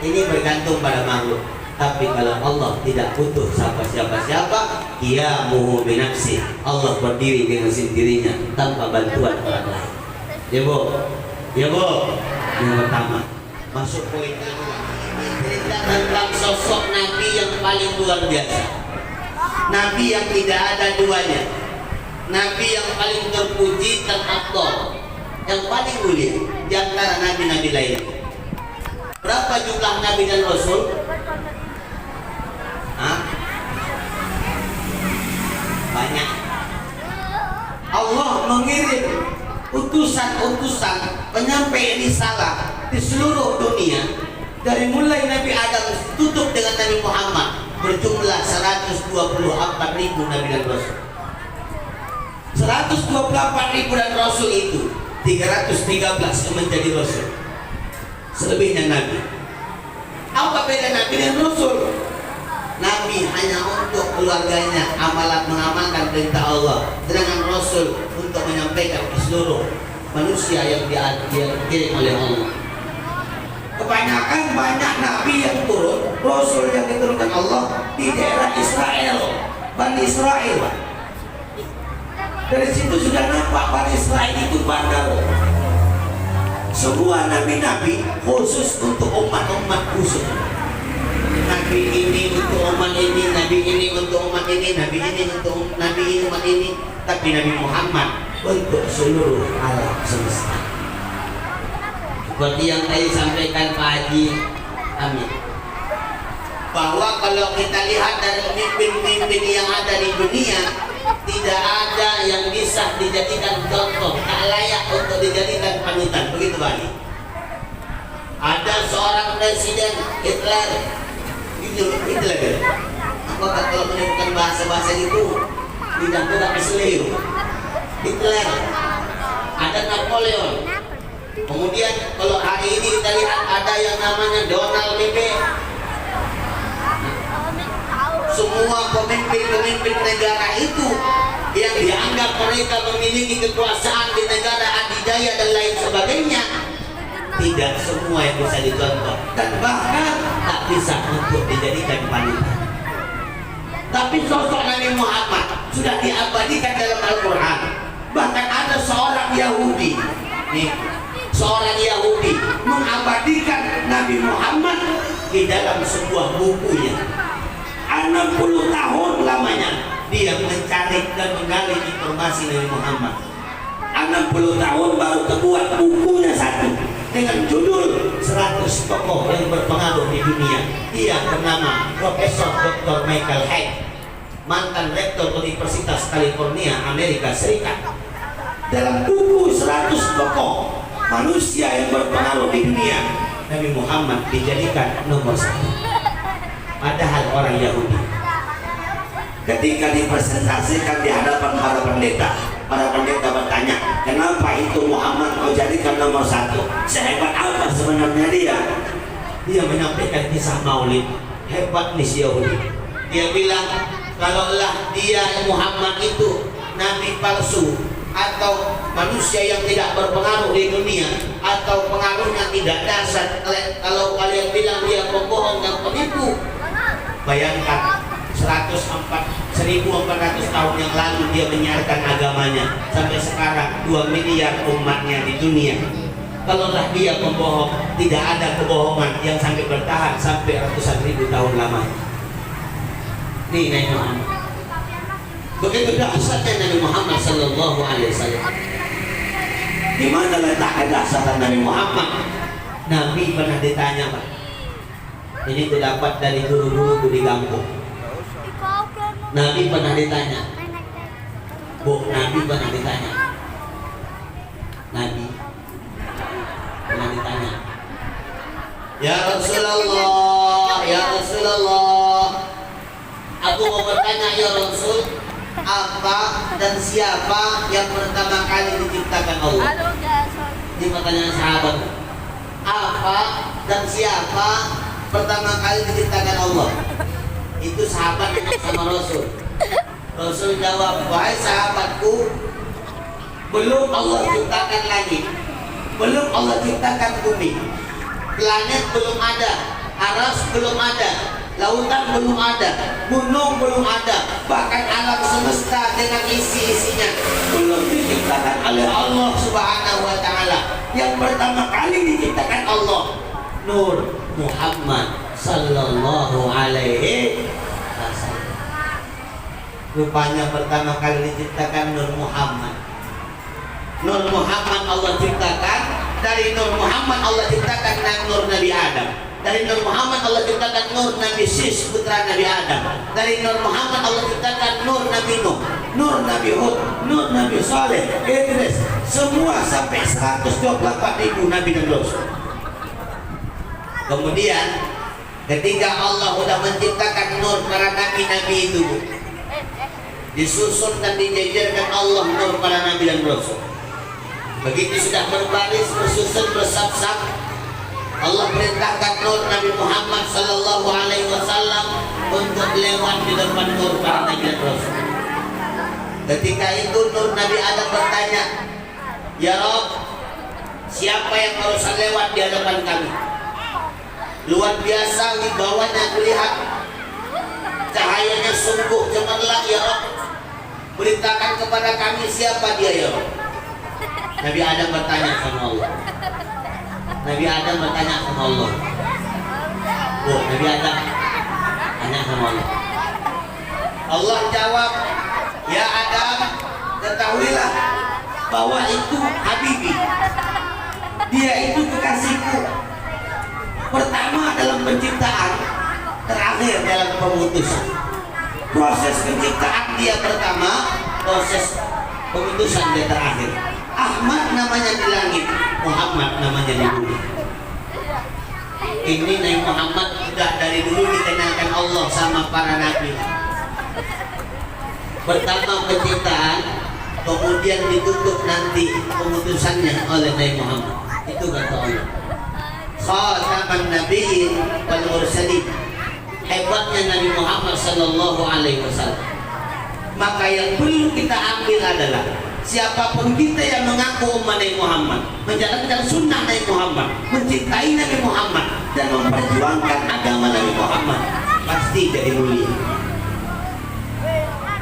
Ini bergantung pada makhluk. Tapi kalau Allah tidak butuh siapa-siapa, Dia muhu binafsi. Allah berdiri dengan sendirinya tanpa bantuan orang lain. Ya bu, ya bu. Yang pertama, masuk poin kedua. Cerita tentang sosok Nabi yang paling luar biasa, Nabi yang tidak ada duanya, Nabi yang paling terpuji dan afdal, yang paling mulia di antara nabi-nabi lain. Berapa jumlah nabi dan rasul? Hah? Banyak. Allah mengirim utusan-utusan penyampai risalah di seluruh dunia. Dari mulai Nabi Adam tutup dengan Nabi Muhammad, berjumlah 124.000 Nabi dan Rasul. 124.000 dan Rasul itu 313 yang menjadi Rasul. Selebihnya Nabi. Apa beda Nabi dan Rasul? Nabi hanya untuk keluarganya, mengamalkan perintah Allah. Sedangkan Rasul untuk menyampaikan ke seluruh manusia yang dikirim oleh Allah. Kebanyakan banyak nabi yang turun, rasul yang diturunkan Allah di daerah Israel, Bani Israel. Dari situ sudah nampak Bani Israel itu bandar. Semua nabi-nabi khusus untuk umat-umat khusus. Nabi ini untuk umat ini, nabi ini untuk umat ini, nabi ini untuk nabi ini umat ini. Tapi Nabi Muhammad untuk seluruh alam semesta. Seperti yang tadi sampaikan Pak Haji Amin, bahwa kalau kita lihat dari pemimpin-pemimpin yang ada di dunia, tidak ada yang bisa dijadikan contoh, tak layak untuk dijadikan panutan. Begitu Pak Haji. Ada seorang presiden Hitler, apakah kalau menemukan bahasa-bahasa itu tidak keselio? Hitler, ada Napoleon. Kemudian kalau hari ini kita lihat ada yang namanya Donald Trump. Semua pemimpin-pemimpin negara itu yang dianggap mereka memiliki kekuasaan di negara adidaya dan lain sebagainya, tidak semua yang bisa dicontoh dan bahkan tak bisa untuk dijadikan panutan. Tapi sosok Nabi Muhammad sudah diabadikan dalam Al-Quran. Bahkan ada seorang Yahudi nih, seorang Yahudi mengabadikan Nabi Muhammad di dalam sebuah bukunya. 60 tahun lamanya dia mencari dan menggali informasi Nabi Muhammad. 60 tahun baru terbuat bukunya satu dengan judul 100 tokoh yang berpengaruh di dunia. Dia bernama Profesor Dr. Michael Haidt, mantan rektor Universitas California, Amerika Serikat. Dalam buku 100 tokoh manusia yang berpengaruh di dunia, Nabi Muhammad dijadikan nomor 1. Padahal orang Yahudi ketika dipresentasikan di hadapan para pendeta bertanya, kenapa itu Muhammad kau jadikan nomor 1? Sehebat apa sebenarnya dia? Dia menyampaikan kisah maulid. Hebat nih si Yahudi. Dia bilang, kalaulah dia Muhammad itu nabi palsu, atau manusia yang tidak berpengaruh di dunia, atau pengaruhnya tidak dahsyat. Kalau kalian bilang dia pembohong dan penipu, bayangkan 1400 tahun yang lalu dia menyiarkan agamanya, sampai sekarang 2 miliar umatnya di dunia. Kalaulah dia pembohong, tidak ada kebohongan yang sampai bertahan sampai ratusan ribu tahun lamanya. Ini Nabi Muhammad. Begitu dahsyatnya Nabi Muhammad sallallahu alaihi wasallam. Di mana letak kedahsyatan Nabi Muhammad? Nabi pernah ditanya, Pak. Ini terdapat dari guru-guru di kampung. Nabi pernah ditanya. Bu, Nabi pernah ditanya. Nabi pernah ditanya. Ya Rasulullah, ya Rasulullah. Aku mau bertanya ya Rasul, apa dan siapa yang pertama kali diciptakan Allah? Ini pertanyaan sahabat. Apa dan siapa pertama kali diciptakan Allah? Itu sahabat yang sama Rasul. Rasul jawab, wahai sahabatku, belum Allah ciptakan langit, belum Allah ciptakan bumi, planet belum ada, aras belum ada, lautan belum ada, gunung belum ada, bahkan alam semesta dengan isi-isinya belum diciptakan oleh Allah Subhanahu wa Ta'ala. Yang pertama kali diciptakan Allah, Nur Muhammad sallallahu alaihi wasallam. Rupanya pertama kali diciptakan Nur Muhammad. Nur Muhammad Allah ciptakan. Dari Nur Muhammad Allah ciptakan Nur Nabi Adam. Dari Nur Muhammad Allah ciptakan Nur Nabi Sis, putra Nabi Adam. Dari Nur Muhammad Allah ciptakan Nur Nabi Nuh, Nur Nabi Hud, Nur Nabi Saleh, Idris. Semua sampai 124.000 Nabi dan Rasul. Kemudian ketika Allah sudah menciptakan Nur para Nabi-Nabi itu, disusun dan dijajarkan Allah Nur para Nabi dan Rasul. Begitu sudah berbaris, bersusun, bersab-sab, Allah perintahkan Nur Nabi Muhammad sallallahu alaihi wasallam untuk lewat di depan Nur para Nabi dan Rasul. Ketika itu Nur Nabi Adam bertanya, ya Rabb, siapa yang harus lewat di hadapan kami? Luar biasa wibawanya kulihat, cahayanya sungguh cemerlang. Ya Rabb, beritakan kepada kami siapa dia ya Rabb. Nabi Adam bertanya sama Allah. Nabi Adam bertanya sama Allah. Oh, Nabi Adam tanya sama Allah. Allah jawab, ya Adam, ketahuilah bahwa itu Habibi, dia itu kekasihku. Pertama dalam penciptaan, terakhir dalam pemutusan. Proses penciptaan dia pertama, proses pemutusan dia terakhir. Ahmad namanya di langit, Muhammad namanya di bumi. Ini Nabi Muhammad sudah dari dulu dikenalkan Allah sama para nabi. Pertama penciptaan, kemudian ditutup nanti pemutusannya oleh Nabi Muhammad. Itu kata Allah. Khataman nabiyyin wal mursalin. Hebatnya Nabi Muhammad sallallahu alaihi wasallam. Maka yang perlu kita ambil adalah siapapun kita yang mengaku umat Nabi Muhammad, menjalankan sunnah Nabi Muhammad, mencintai Nabi Muhammad, dan memperjuangkan agama Nabi Muhammad, pasti jadi mulia.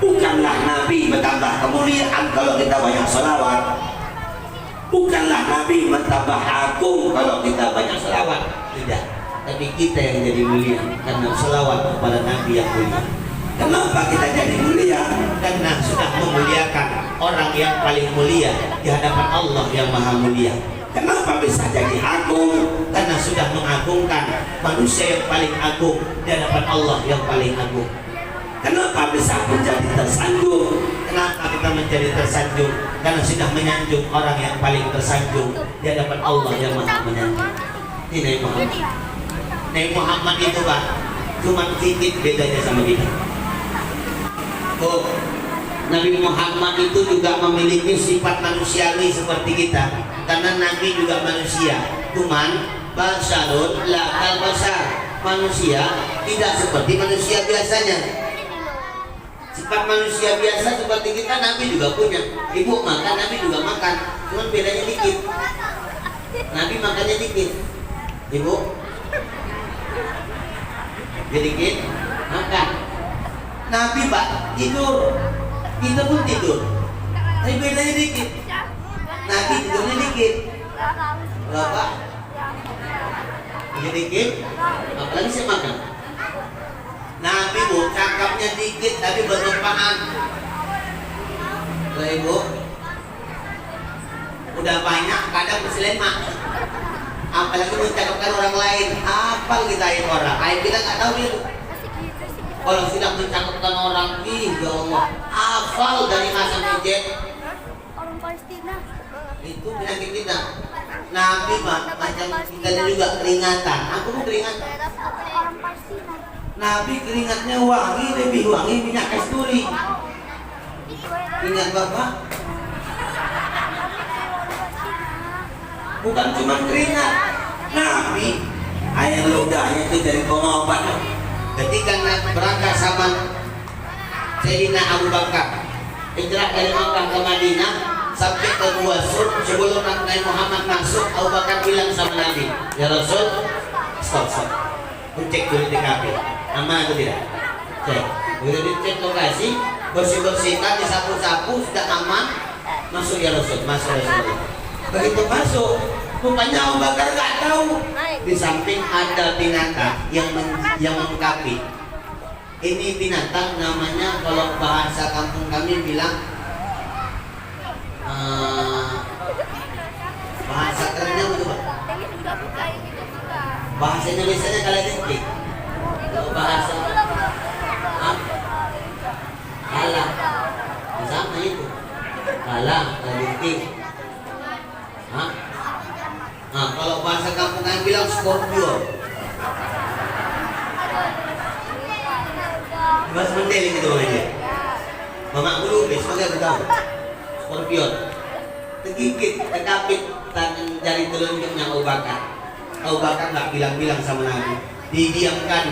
Bukanlah Nabi bertambah kemuliaan kalau kita banyak selawat. Bukanlah Nabi bertambah agung kalau kita banyak selawat. Tidak. Tapi kita yang jadi mulia karena selawat kepada Nabi yang mulia. Kenapa kita jadi mulia? Karena sudah memuliakan orang yang paling mulia di hadapan Allah yang maha mulia. Kenapa bisa jadi agung? Karena sudah mengagungkan manusia yang paling agung di hadapan Allah yang paling agung. Kenapa bisa menjadi tersanjung? Kenapa kita menjadi tersanjung? Karena sudah menyanjung orang yang paling tersanjung di hadapan Allah yang maha menyanjung. Ini Nabi Muhammad. Nabi Muhammad itu Pak, cuma sedikit bedanya sama kita. Oh, Nabi Muhammad itu juga memiliki sifat manusiawi seperti kita, karena Nabi juga manusia. Cuman basyarun la kal basar, manusia tidak seperti manusia biasanya. Sifat manusia biasa seperti kita Nabi juga punya. Ibu makan, Nabi juga makan. Cuman bedanya dikit. Nabi makannya dikit. Ibu dikit makan. Nabi Pak tidur. Kita pun tidur. Tapi bedanya dikit. Nabi tidurnya dikit. Bapak dikit. Apalagi saya makan. Nabi Bu cakapnya dikit tapi bermanfaat. Lah Ibu udah banyak kadang berselema. Apalagi mencakapkan orang lain. Apa kita yang orang? Ayo kita nggak tahu itu. Kalau sudah mencakapkan orang, ya Allah, hafal dari A sampai Z. Orang Palestina. Itu penyakit kita. Nabi Pak macam kita juga keringatan. Aku pun keringatan. Orang Palestina. Nabi keringatnya wangi, lebih wangi minyak kasturi. Ingat Bapak? Bukan cuma keringat. Nabi air ludahnya itu dari pengobat. Ketika berangkat sama Sayyidina Abu Bakar hijrah dari Makkah ke Madinah sampai ke Gua Sur, sebelum Nabi Muhammad masuk, Abu Bakar bilang sama Nabi, ya Rasul, stop. Cek dulu TKP, aman atau tidak? Cek. Begitu dicek lokasi, bersih-bersihkan, disapu-sapu, sudah aman, masuk ya Rasul, masuk Rasul. Begitu masuk, rupanya Abu Bakar nggak tahu. Di samping ada binatang yang melengkapi. Ini binatang namanya kalau bahasa kampung kami bilang bahasa kerennya betul Pak. Bahasa Indonesia kalajengking. Kalau bahasa kalah, sama itu. Kalah, kalajengking. Nah, kalau bahasa kampung kami bilang scorpion. Mas mendeling itu aja. Mama dulu sebagai aku tahu. Scorpion. Tergigit, terkapit tangan jari telunjuknya Abu Bakar. Abu Bakar nggak bilang-bilang sama Nabi. Didiamkan.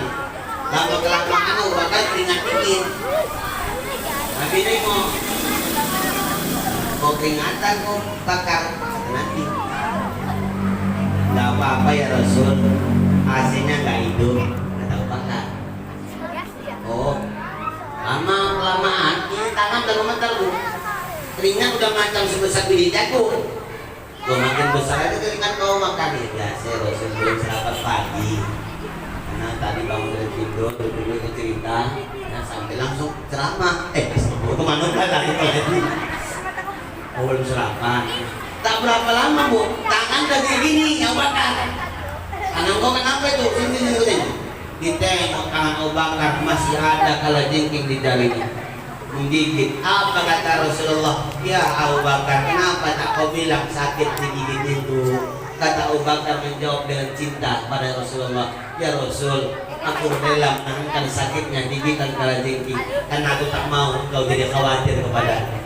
Lama kelamaan Abu Bakar keringat dingin. Nabi ini mau keringatan mau bakar Nabi. Nggak apa-apa ya Rasul, AC-nya nggak hidup, kata Abu Bakar. Oh, lama-lamaan ini tangan udah gemetar Bu. Keringat udah macam sebesar biji jagung. Loh, makin besar aja keringat kau makan ya. Saya Rasul belum sarapan pagi. Karena tadi bangun dari tidur, duduk ke cerita, nah sampai langsung ceramah. Kemana tadi lagi? Oh, belum sarapan. Tak berapa lama Bu, tangan udah kayak gini, Abu Bakar. Tangan kau kenapa itu? Sini. Ditengok tangan Abu Bakar masih ada kalajengking di jarinya. Menggigit. Apa kata Rasulullah? Ya Abu Bakar, kenapa tak kau bilang sakit digigit itu? Kata Abu Bakar menjawab dengan cinta pada Rasulullah. Ya Rasul, aku rela menahankan sakitnya gigitan kalajengking karena aku tak mau kau jadi khawatir kepada.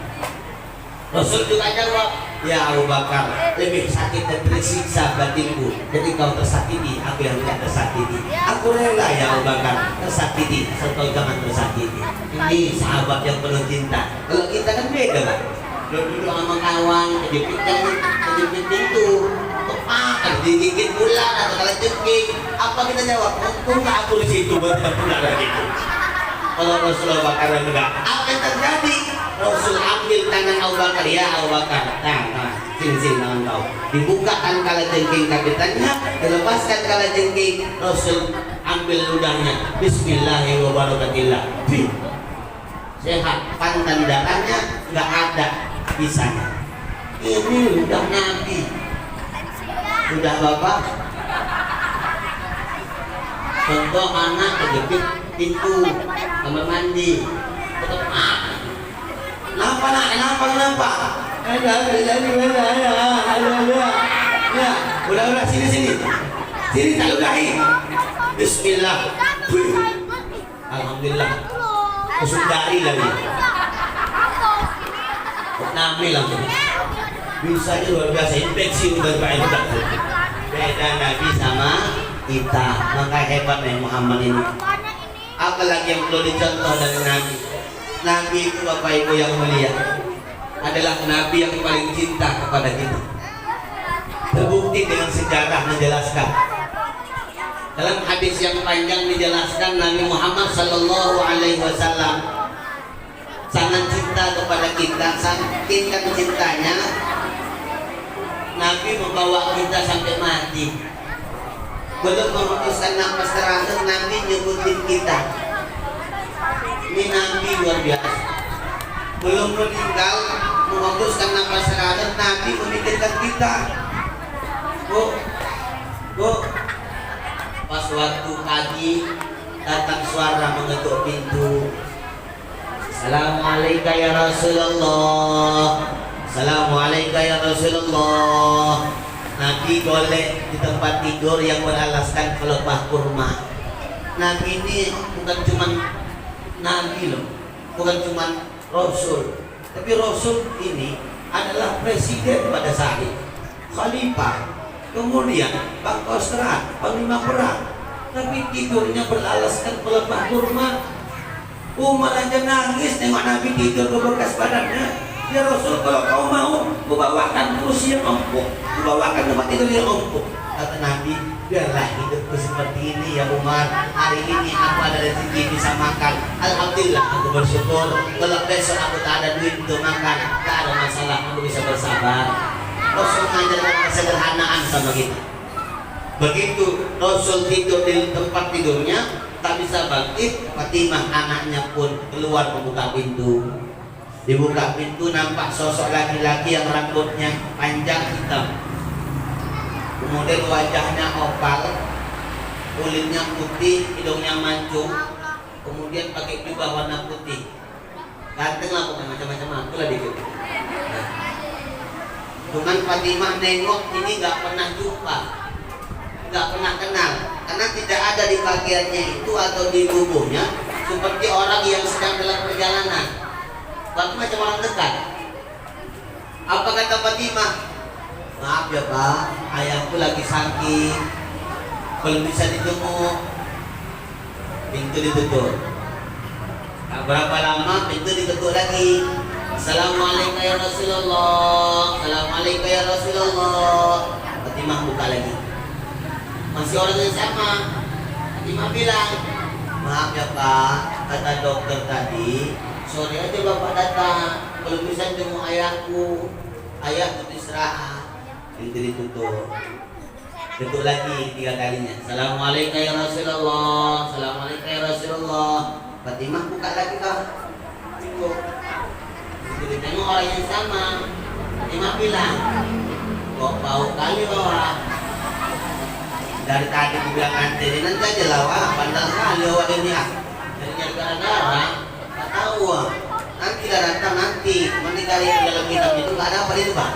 Rasul juga jawab, ya Abu Bakar, lebih sakit dan tersiksa batinku. Jadi kau tersakiti, aku yang tidak tersakiti. Aku rela ya Abu Bakar tersakiti, serta jangan tersakiti. Ini sahabat yang penuh cinta. Kalau kita kan beda Pak. Duduk sama kawan, kejepit pintu, tepat, digigit ular atau kalajengking. Apa kita jawab? Untung nggak aku di situ buat ular gitu. Kalau Rasulullah Bakar enggak, apa yang terjadi? Rasul ambil tangan Abu Bakar, ya Abu Bakar, nah, sini tangan kau. Dibukakan kalajengking kapitannya, dilepaskan kalajengking. Rasul ambil ludahnya, Bismillahirrahmanirrahim. Sehat, pantan darahnya nggak ada bisanya. Ini ludah Nabi, ludah Bapak. Contoh anak kejepit pintu kamar mandi, Kenapa? Ya, udah sini tak ludahi. Bismillah. Alhamdulillah. Kusundari lagi. Nami langsung. Bisa aja luar biasa infeksi udah banyak. Beda Nabi sama kita, maka hebatnya Muhammad ini. Apalagi yang perlu dicontoh dari Nabi. Nabi itu Bapak Ibu yang mulia adalah Nabi yang paling cinta kepada kita. Terbukti dengan sejarah menjelaskan. Dalam hadis yang panjang dijelaskan Nabi Muhammad Sallallahu Alaihi Wasallam sangat cinta kepada kita, saking cintanya Nabi membawa kita sampai mati. Belum memutuskan nafas terakhir Nabi nyebutin kita. Ini Nabi luar biasa. Belum meninggal memutuskan nafas terakhir Nabi memikirkan kita. Bu, pas waktu pagi datang suara mengetuk pintu. Assalamualaikum ya Rasulullah. Assalamualaikum ya Rasulullah. Nabi golek di tempat tidur yang beralaskan pelepah kurma. Nabi ini bukan cuma Nabi loh, bukan cuma Rasul, tapi Rasul ini adalah presiden pada saat itu, khalifah, kemudian pangkostrat, panglima perang, tapi tidurnya beralaskan pelepah kurma. Umar aja nangis nengok Nabi tidur ke bekas badannya. Ya Rasul, kalau kau mau, kubawakan kursi yang empuk, kubawakan tempat tidur yang empuk. Kata Nabi, biarlah hidupku seperti ini ya Umar. Hari ini aku ada rezeki bisa makan. Alhamdulillah, aku bersyukur. Kalau besok aku tak ada duit untuk makan, tak ada masalah, aku bisa bersabar. Rasul mengajarkan kesederhanaan sama kita. Begitu Rasul tidur di tempat tidurnya, tak bisa bangkit, Fatimah anaknya pun keluar membuka pintu. Dibuka pintu nampak sosok laki-laki yang rambutnya panjang hitam, kemudian wajahnya opal, kulitnya putih, hidungnya mancung, kemudian pakai jubah warna putih. Ganteng lah pokoknya, macam-macam aku lah dikit. Nah, cuman Fatimah nengok ini nggak pernah jumpa, nggak pernah kenal, karena tidak ada di pakaiannya itu atau di tubuhnya seperti orang yang sedang dalam perjalanan. Waktu macam orang dekat. Apa kata Fatimah? Maaf ya Pak, ayahku lagi sakit, belum bisa dijenguk. Pintu ditutup. Nah, berapa lama pintu ditutup lagi. Assalamualaikum ya Rasulullah. Assalamualaikum ya Rasulullah. Fatimah buka lagi. Masih orang yang sama. Fatimah bilang, maaf ya Pak, kata dokter tadi, sore aja bapak datang, belum bisa jenguk ayahku. Ayah butuh istirahat. Pintu ditutup. Tutup lagi 3 kalinya. Assalamualaikum ya Rasulullah. Assalamualaikum ya Rasulullah. Fatimah buka lagi kah? Cukup. Ditengok orang yang sama. Fatimah bilang, kok bau kali orang. Dari tadi aku bilang nanti aja lah wah, pandang kali awak ini ah. Dari gara-gara. Tahu nanti dah datang nanti kali dalam kitab itu nggak ada apa itu Pak,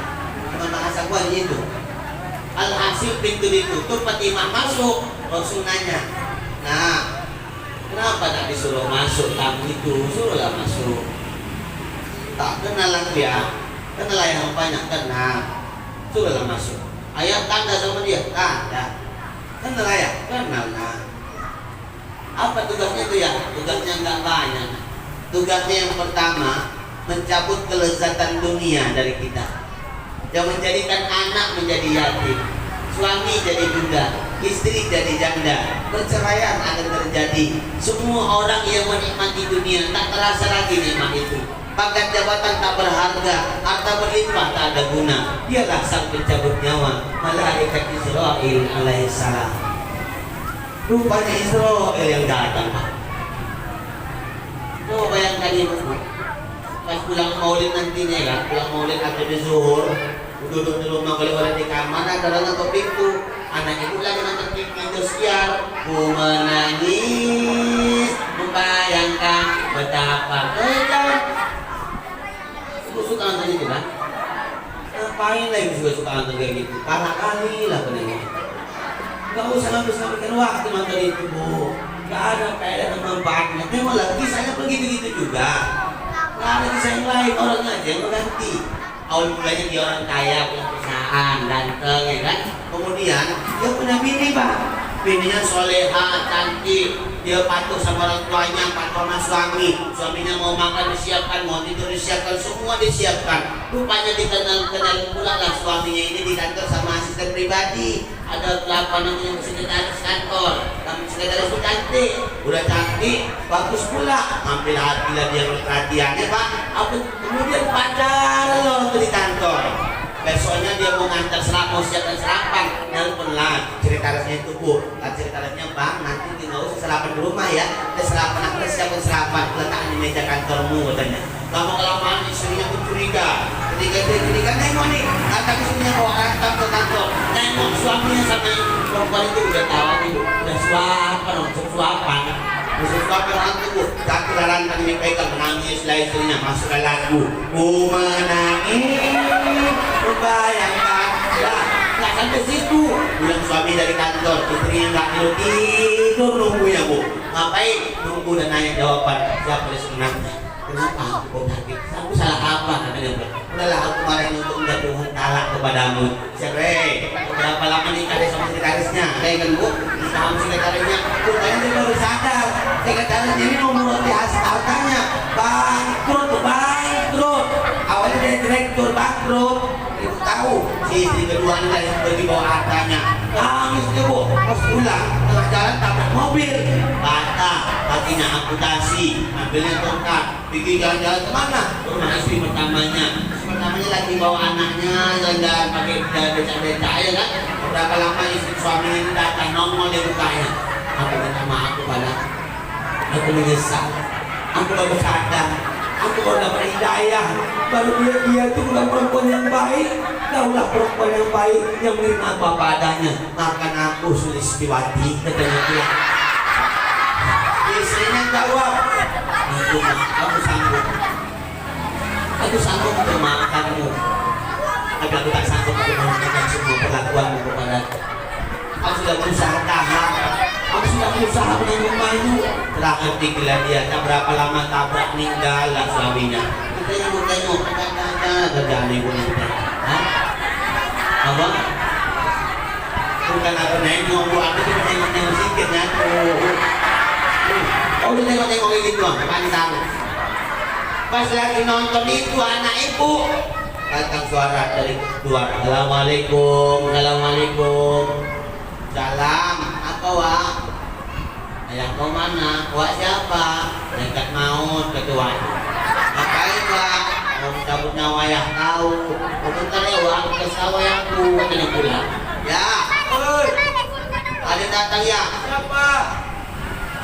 cuma bahasa gua itu. Alhasil pintu ditutup, Fatimah masuk. Rasul nanya, nah kenapa tak disuruh masuk tamu itu? Suruhlah masuk. Tak kenal aku ya, kenal yang banyak kenal. Suruhlah masuk. Ayah tanda sama dia, tanda. Kenal ayah, kenal nah. Apa tugasnya itu ya? Tugasnya nggak banyak. Tugasnya yang pertama, mencabut kelezatan dunia dari kita, yang menjadikan anak menjadi yatim, suami jadi duda, istri jadi janda, perceraian akan terjadi. Semua orang yang menikmati dunia tak terasa lagi nikmat itu. Pangkat jabatan tak berharga, harta berlimpah tak ada guna. Dialah sang pencabut nyawa, malaikat Israil alaihissalam. Rupanya Israil yang datang. Oh, bayangkan itu pas pulang maulid nantinya kan, pulang maulid atau di zuhur, duduk di rumah boleh-boleh di kamar, ada orang nonton pintu, anak ibu lagi nonton pintu siar, ku menangis membayangkan betapa kejam. Aku suka nonton itu kan, ngapain lagi suka nonton kayak gitu, parah kali lah penanya. Gak usah habis-habiskan waktu nonton itu Bu. Gak ada faedah dan manfaatnya. Memang lah kisahnya begitu-gitu juga. Gak ada kisah yang lain, orangnya aja yang mengganti. Awal mulanya dia orang kaya, punya perusahaan, ganteng ya kan. Kemudian dia punya bini Pak. Bininya soleha, cantik, dia patuh sama orang tuanya, patuh sama suaminya mau makan disiapkan, mau tidur disiapkan, semua disiapkan. Rupanya dikenal pula lah suaminya ini di kantor sama asisten pribadi. Ada apa namanya sekretaris kantor, kami sekretaris itu cantik, udah cantik, bagus pula. Ambil hati lah dia perhatiannya pak. Apa kemudian pacar loh di kantor. Besoknya dia mau ngantar mau siapkan sarapan, nelpon lah sekretarisnya itu bu, sekretarisnya bang nanti tinggal usah sarapan di rumah ya, ada sarapan aku siapkan sarapan letakkan di meja kantormu katanya. Lama kelamaan istrinya pun curiga, ketika dia curiga nengok nih, datang istrinya bawa rantang ke kantor, nengok suaminya sama perempuan itu udah tahu nih, udah suapan, suapan. Sesuatu orang itu satu rantang dipegang menangis lah istrinya masukkan lagu ku menangis membayangkan lah nggak sampai situ bilang suami dari kantor istrinya nggak tidur nunggunya bu ngapain nunggu dan nanya jawaban siapa yang sebenarnya kenapa aku sakit aku salah apa katanya udahlah aku kemarin untuk menjatuhkan talak kepadamu cerai berapa lama nikah sama sekretarisnya kayak kan bu nikah sama sekretarisnya rupanya dia baru sadar sekretarisnya ini mau menuruti hartanya bangkrut awalnya dia direktur bangkrut itu tahu si istri kedua ini yang bagi bawa hartanya nangis dia bu pas pulang tengah jalan tabrak mobil patah kakinya amputasi ambilnya tongkat pergi jalan-jalan kemana rumah istri pertamanya lagi bawa anaknya jalan-jalan pakai becak-becak ya kan berapa lama istri suaminya ini datang nongol di mukanya aku minta maaf kepada aku menyesal aku baru sadar aku baru dapat hidayah baru dia itu bukan perempuan yang baik daulah perempuan yang baik yang menerima aku apa adanya makan aku Sulistiwati katanya dia istrinya jawab aku sanggup untuk memaafkanmu tapi aku tak sanggup untuk memaafkan semua perlakuanmu kepada aku sudah berusaha tahan aku sudah berusaha menanggung terakhir tinggal dia tak berapa lama tabrak meninggal lah suaminya kita yang tengok ada kerjaan ibu ini apa? Bukan aku nengok bu aku cuma nengok sedikit ya oh udah tengok gitu pantang pas lagi nonton itu anak ibu datang suara dari luar assalamualaikum salam apa wak ayah kau mana wak siapa dekat maut ketua ngapain wak mau cabut nyawa ya tahu bentar ya wak ke sawah aku katanya pulang ya oi ada datang ya siapa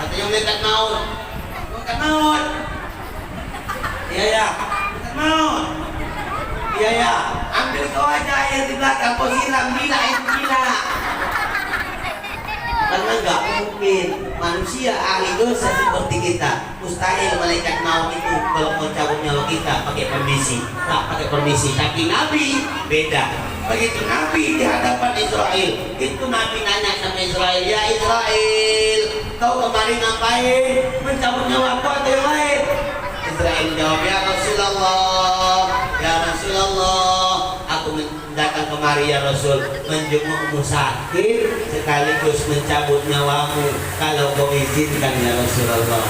katanya dekat maut iya ya iya ya ambil kau aja air di belakang kau siram gila karena nggak mungkin manusia ahli dosa seperti kita mustahil malaikat maut itu kalau mau cabut nyawa kita pakai permisi tapi Nabi beda begitu Nabi di hadapan Israel itu Nabi nanya sama Israel ya Israel kau kemarin ngapain mencabut nyawa aku atau yang lain Israel jawab ya Rasulullah aku datang kemari ya Rasul menjengukmu sakit sekaligus mencabut nyawamu kalau kau izinkan ya Rasulullah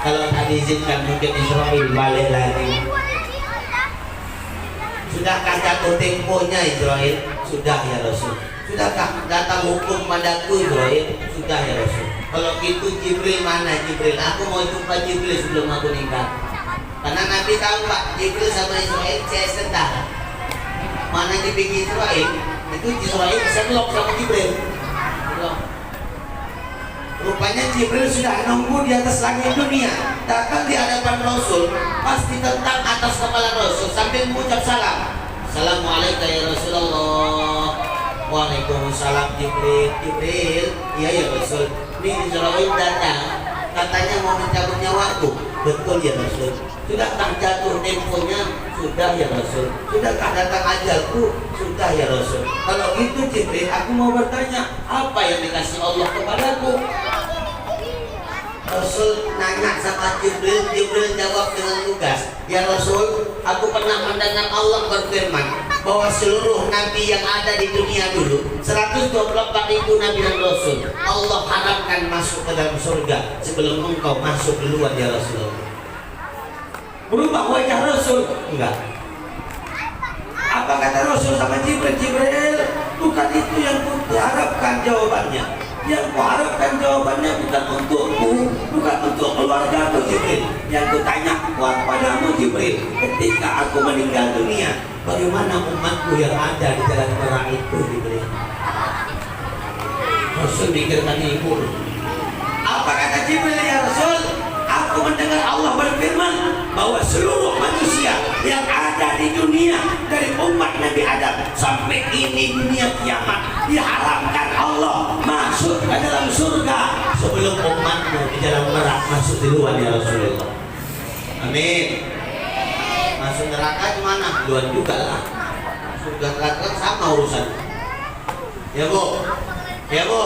kalau tak diizinkan mungkin Israel balik lagi sudahkah jatuh temponya Israel sudah ya Rasul sudahkah datang hukum padaku Israel sudah ya Rasul kalau gitu Jibril mana Jibril aku mau jumpa Jibril sebelum aku nikah karena Nabi tahu Pak Jibril sama Israel CS tentara mana dibikin Israel itu Israel bisa blok sama Jibril blok. Rupanya Jibril sudah nunggu di atas langit dunia datang di hadapan Rasul pasti tentang atas kepala Rasul sambil mengucap salam Assalamualaikum ya Rasulullah Waalaikumsalam Jibril iya ya Rasul ini Israel datang katanya mau mencabut nyawaku betul ya Rasul sudahkah jatuh temponya sudah ya Rasul sudahkah datang ajalku sudah ya Rasul kalau gitu Jibril aku mau bertanya apa yang dikasih Allah kepadaku Rasul nanya sama Jibril jawab dengan lugas ya Rasul aku pernah mendengar Allah berfirman bahwa seluruh nabi yang ada di dunia dulu 124.000 nabi dan rasul Allah harapkan masuk ke dalam surga sebelum engkau masuk duluan ya Rasulullah. Berubah wajah Rasul? Enggak. Apa kata Rasul sama Jibril? Jibril, bukan itu yang kuharapkan jawabannya. Yang kuharapkan jawabannya bukan untukmu, bukan untuk keluargamu Jibril. Yang kutanya kepadamu Jibril, ketika aku meninggal dunia, bagaimana umatku yang ada di jalan merah itu Jibril? Rasul mikirkan ibu. Apa kata Jibril ya Rasul? Aku mendengar Allah berfirman bahwa seluruh manusia yang ada di dunia dari umat Nabi Adam sampai ini dunia kiamat diharapkan Allah masuk ke dalam surga sebelum umatmu di jalan neraka masuk duluan ya Rasulullah. Amin. Masuk neraka gimana? Duluan juga lah. Surga neraka sama urusan. Ya Bu, ya Bu.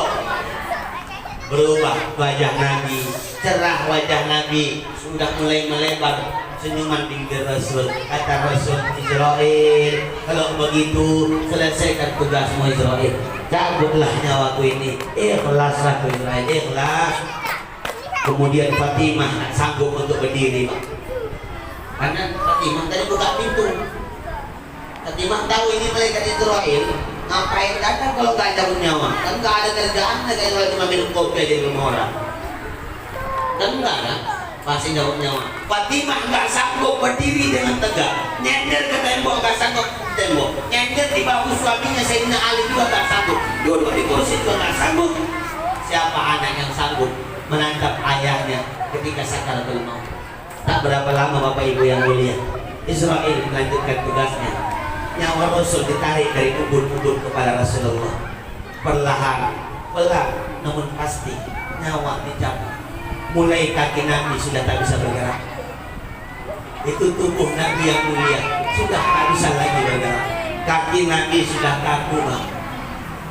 Berubah wajah Nabi, cerah wajah Nabi, sudah mulai melebar senyuman bibir Rasul. Kata Rasul, Israel, kalau begitu selesaikan tugasmu Israel, cabutlah nyawaku ini, ikhlaslah Israel, ikhlas. Kemudian Fatimah tak sanggup untuk berdiri, Pak. Karena Fatimah tadi buka pintu. Fatimah tahu ini malaikat Israel. Ngapain datang kalau nggak cabut nyawa? Kan nggak ada kerjaan, kayak kalau cuma minum kopi aja di rumah orang. Kan enggak kan? Masih cabut nyawa. Fatimah nggak sanggup berdiri dengan tegak, nyender ke tembok, nggak sanggup ke tembok, nyender di bahu suaminya Sayyidina Ali juga nggak sanggup, duduk di kursi juga nggak sanggup. Siapa anak yang sanggup menangkap ayahnya ketika sakaratul maut? Tak berapa lama Bapak Ibu yang mulia, Israel melanjutkan tugasnya. Nyawa Rasul ditarik dari ubun-ubun kepala Rasulullah. Perlahan, pelan, namun pasti nyawa dicabut. Mulai kaki Nabi sudah tak bisa bergerak. Itu tubuh Nabi yang mulia sudah tak bisa lagi bergerak. Kaki Nabi sudah kaku,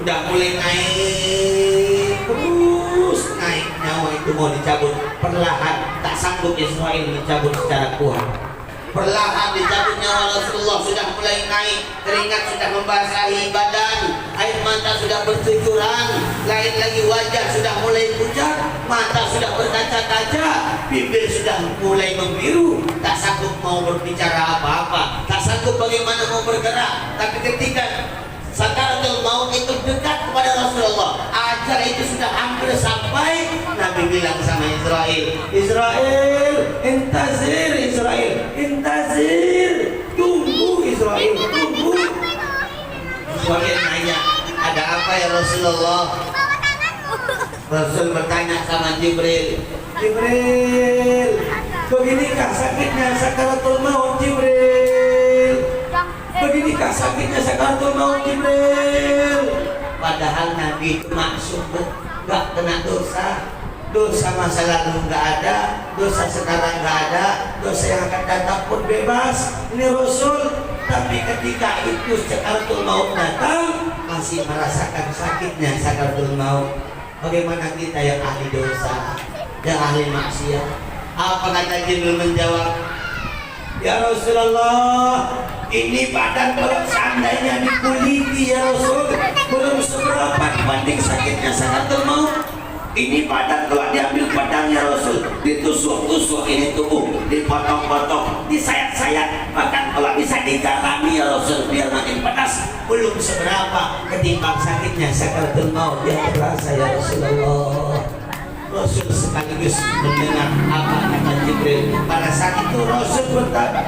udah mulai naik, terus naik. Nyawa itu mau dicabut. Perlahan, tak sanggup Israel mencabut secara kuat. Perlahan dicabut nyawa Rasulullah, sudah mulai naik, keringat sudah membasahi badan, air mata sudah bercucuran, lain lagi wajah sudah mulai pucat, mata sudah berkaca-kaca, bibir sudah mulai membiru, tak sanggup mau berbicara apa-apa, tak sanggup bagaimana mau bergerak. Tapi ketika sakaratul maut itu dekat kepada Rasulullah, ajal itu sudah hampir sampai, Nabi bilang sama Israel, Israel, intazir Israel, intazir, tunggu Israel, tunggu. Israel nanya, ada apa ya Rasulullah? Rasul bertanya sama Jibril, Jibril, beginikah sakitnya sakaratul maut Jibril? Beginikah sakitnya sakaratul maut Jibril? Padahal Nabi itu maksum, gak kena dosa. Dosa masa lalu gak ada, dosa sekarang gak ada, dosa yang akan datang pun bebas. Ini Rasul. Tapi ketika itu sakaratul maut datang, masih merasakan sakitnya sakaratul maut. Bagaimana kita yang ahli dosa, yang ahli maksiat? Apa kata Jibril menjawab? Ya Rasulullah, ini badan kalau seandainya dikuliti ya Rasul, belum seberapa dibanding sakitnya sakaratul maut. Ini badan kalau diambil pedangnya Rasul, ditusuk-tusuk ini tubuh, dipotong-potong, disayat-sayat, bahkan kalau bisa digarami ya Rasul biar makin pedas, belum seberapa ketimbang sakitnya sakaratul maut yang terasa ya Rasulullah. Rasul sekaligus mendengar apa kata Jibril. Pada saat itu Rasul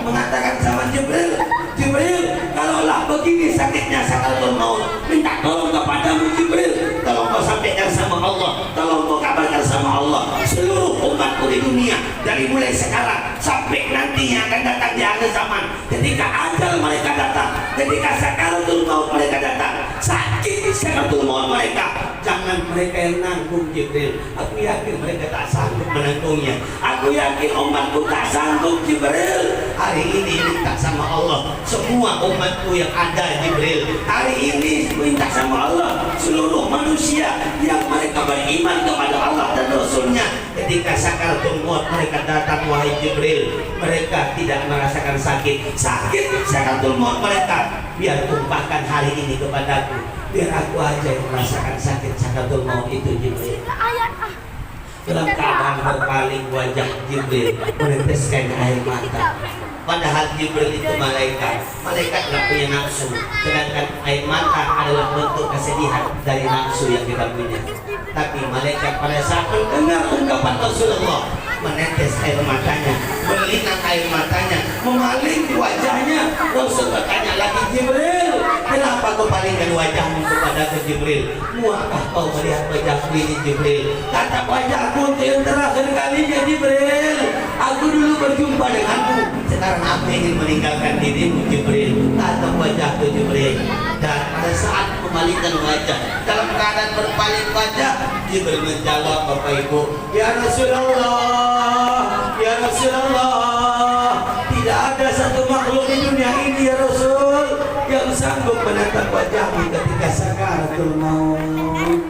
mengatakan sama Jibril, Jibril, kalaulah begini sakitnya sakaratul maut, minta tolong kepadamu Jibril, tolong kau sampaikan sama Allah, tolong kau kabarkan sama Allah seluruh umatku di dunia, dari mulai sekarang sampai nanti yang akan datang di akhir zaman, ketika ajal mereka datang, ketika sakaratul maut mereka datang, sakit sakaratul maut mereka, jangan mereka yang nanggung Jibril. Aku yakin mereka tak sanggup menanggungnya. Aku yakin umatku tak sanggup Jibril. Hari ini minta sama Allah semua umatku yang ada Jibril. Hari ini minta sama Allah seluruh manusia yang mereka beriman kepada Allah dan Rasulnya. Ketika sakaratul maut mereka datang wahai Jibril, mereka tidak merasakan sakit. sakit sakaratul maut mereka. Biar tumpahkan hari ini kepadaku, biar aku aja yang merasakan sakit sakaratul maut itu Jibril. Ayat ah. Dalam keadaan berpaling wajah Jibril meneteskan air mata. Padahal Jibril itu malaikat nggak punya nafsu, sedangkan air mata adalah bentuk kesedihan dari nafsu yang kita punya. Tapi malaikat pada saat mendengar ungkapan Rasulullah menetes air matanya, berlinang air matanya, memaling wajahnya. Rasul bertanya lagi, Jibril, kenapa kau palingkan wajahmu kepadaku Jibril? Muakah kau melihat wajahku ini Jibril? Kata wajahku untuk yang terakhir kalinya Jibril. Aku dulu berjumpa denganmu, sekarang aku ingin meninggalkan dirimu Jibril. Kata wajahku Jibril. Dan pada saat memalingkan wajah, dalam keadaan berpaling wajah, Jibril menjawab Bapak Ibu, Ya Rasulullah, Ya Rasulullah, tidak ada satu makhluk di dunia ini ya Rasul yang sanggup menatap wajahmu ketika sakaratul maut.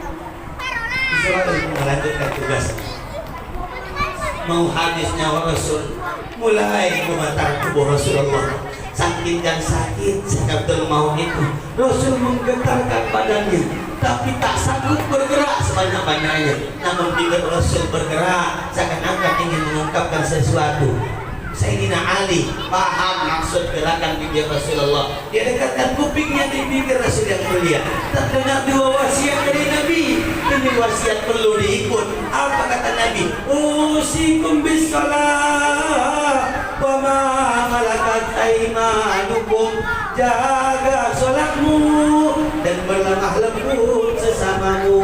Israel melanjutkan tugas. Mau habis nyawa Rasul, mulai gemetar tubuh Rasulullah. Saking dan sakit sakaratul maut itu, Rasul menggetarkan badannya, tapi tak sanggup bergerak sebanyak-banyaknya. Namun bila Rasul bergerak, seakan-akan ingin mengungkapkan sesuatu. Sayyidina Ali paham maksud gerakan bibir Rasulullah. Dia dekatkan kupingnya di bibir Rasul yang mulia. Terdengar dua wasiat dari Nabi. Ini wasiat perlu diikut. Apa kata Nabi? Usikum bis shalah wa ma malakat aimanukum. Jaga sholatmu dan berlemah lembut sesamamu.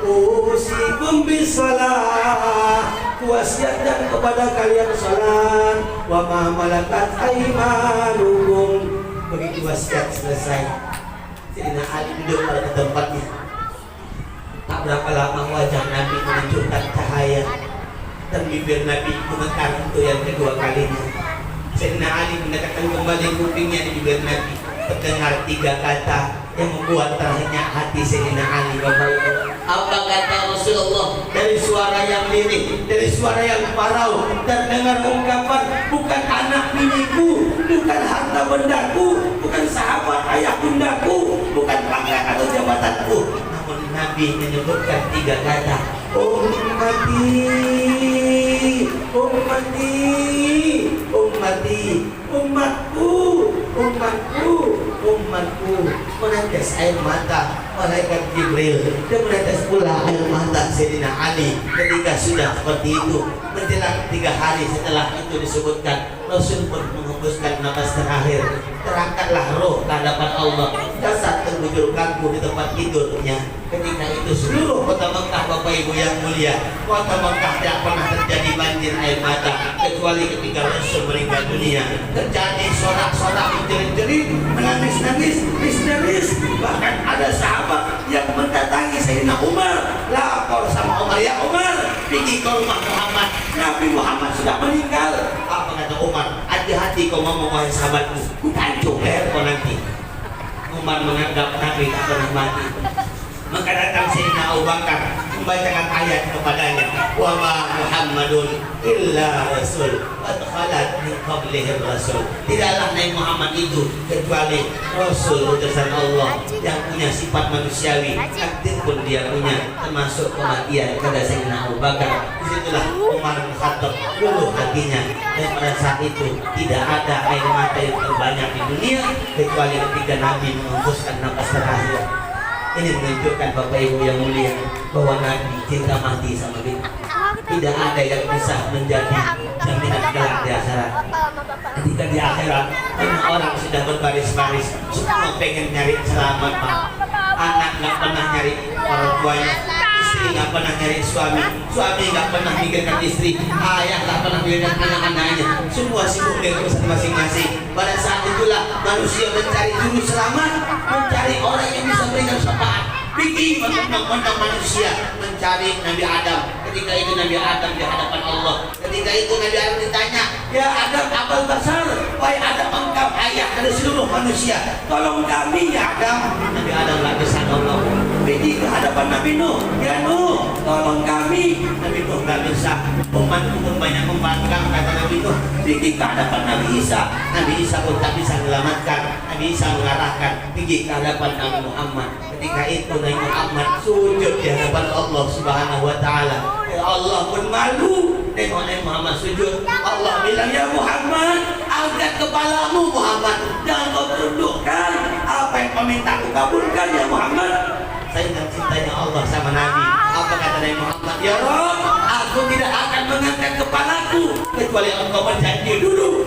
Usikum bis shalah, wasiatkan kepada kalian salat, wa ma malakat aimanukum. Begitu wasiat selesai, Sayyidina Ali duduk pada tempatnya. Tak berapa lama wajah Nabi menunjukkan cahaya dan bibir Nabi gemetar untuk yang kedua kalinya. Sayyidina Ali mendekatkan kembali kupingnya di bibir Nabi. Terdengar tiga kata yang membuat terhenyak hati Sayyidina Ali. Bapak Ibu, apa kata Rasulullah? Dari suara yang lirih, dari suara yang parau, terdengar ungkapan, bukan anak biniku, bukan harta bendaku, bukan sahabat ayah bundaku, bukan pangkat atau jabatanku. Namun Nabi menyebutkan tiga kata, ummati, ummati, ummati, umatku, umatku, umatku. Menetes air mata malaikat Jibril dan menetes pula air mata Sayyidina Ali ketika sudah seperti itu. Menjelang 3 hari setelah itu disebutkan, Rasul pun menghembuskan nafas terakhir. Terangkatlah roh ke hadapan Allah, jasad terbujur kaku di tempat tidurnya. Ketika itu seluruh kota Mekah, Bapak Ibu yang mulia, kota Mekah tidak pernah terjadi banjir air mata kecuali ketika Rasul meninggal dunia. Terjadi sorak-sorak, menjerit-jerit, menangis-nangis, histeris. Bahkan ada sahabat yang mendatangi Sayyidina Umar, lapor sama Umar, ya Umar, pergi ke rumah Muhammad, Nabi Muhammad sudah meninggal. Apa kata Umar? Hati-hati kau ngomong, wahai sahabatku, ku pancung leher kau nanti. Umar menganggap Nabi tak pernah mati. Maka datang Sayyidina Abu Bakar membacakan ayat kepadanya, wa ma Muhammadun illa rasul qad khalat min qablihi rasul. Tidaklah Nabi Muhammad itu kecuali rasul utusan Allah yang punya sifat manusiawi, takdir pun dia punya, termasuk kematian. Kata Sayyidina Abu Bakar. Disitulah Umar bin Khattab luluh hatinya, dan pada saat itu tidak ada air mata yang terbanyak di dunia kecuali ketika Nabi menghembuskan nafas terakhir. Ini menunjukkan Bapak Ibu yang mulia bahwa Nabi cinta mati sama kita. Tidak ada yang bisa menjadi jaminan kelak di akhirat. Ketika di akhirat, orang sudah berbaris-baris, semua pengen nyari selamat, Pak. Anak nggak pernah nyari orang tuanya, istri nggak pernah nyari suami, suami nggak pernah mikirkan istri, ayah nggak pernah mikirkan anak-anaknya. Semua sibuk dengan urusan masing-masing. Pada saat itulah manusia mencari juru selamat, mencari orang yang bisa berikan syafaat. Bikin menang-menang manusia mencari Nabi Adam. Ketika itu Nabi Adam di hadapan Allah. Ketika itu Nabi Adam ditanya, ya Adam abal basar, wahai Adam engkau ayah dari seluruh manusia, tolong kami ya Adam. Nabi Adam lagi sana Allah. Pergi ke hadapan Nabi Nuh, ya Nuh, tolong kami. Nabi Nuh nggak bisa. Umatku pun banyak membangkang, kata Nabi Nuh. Pergi ke hadapan Nabi Isa. Nabi Isa pun tak bisa menyelamatkan. Nabi Isa mengarahkan, pergi ke hadapan Nabi Muhammad. Ketika itu Nabi Muhammad sujud di hadapan Allah Subhanahu wa Ta'ala. Allah pun malu tengok Nabi Muhammad sujud. Allah bilang, ya Muhammad, angkat kepalamu Muhammad, jangan kau tundukkan. Apa yang kau minta aku kabulkan ya Muhammad. Saya ingat cintanya Allah sama Nabi. Apa kata Nabi Muhammad? Ya Rabb, aku tidak akan mengangkat kepalaku kecuali engkau berjanji dulu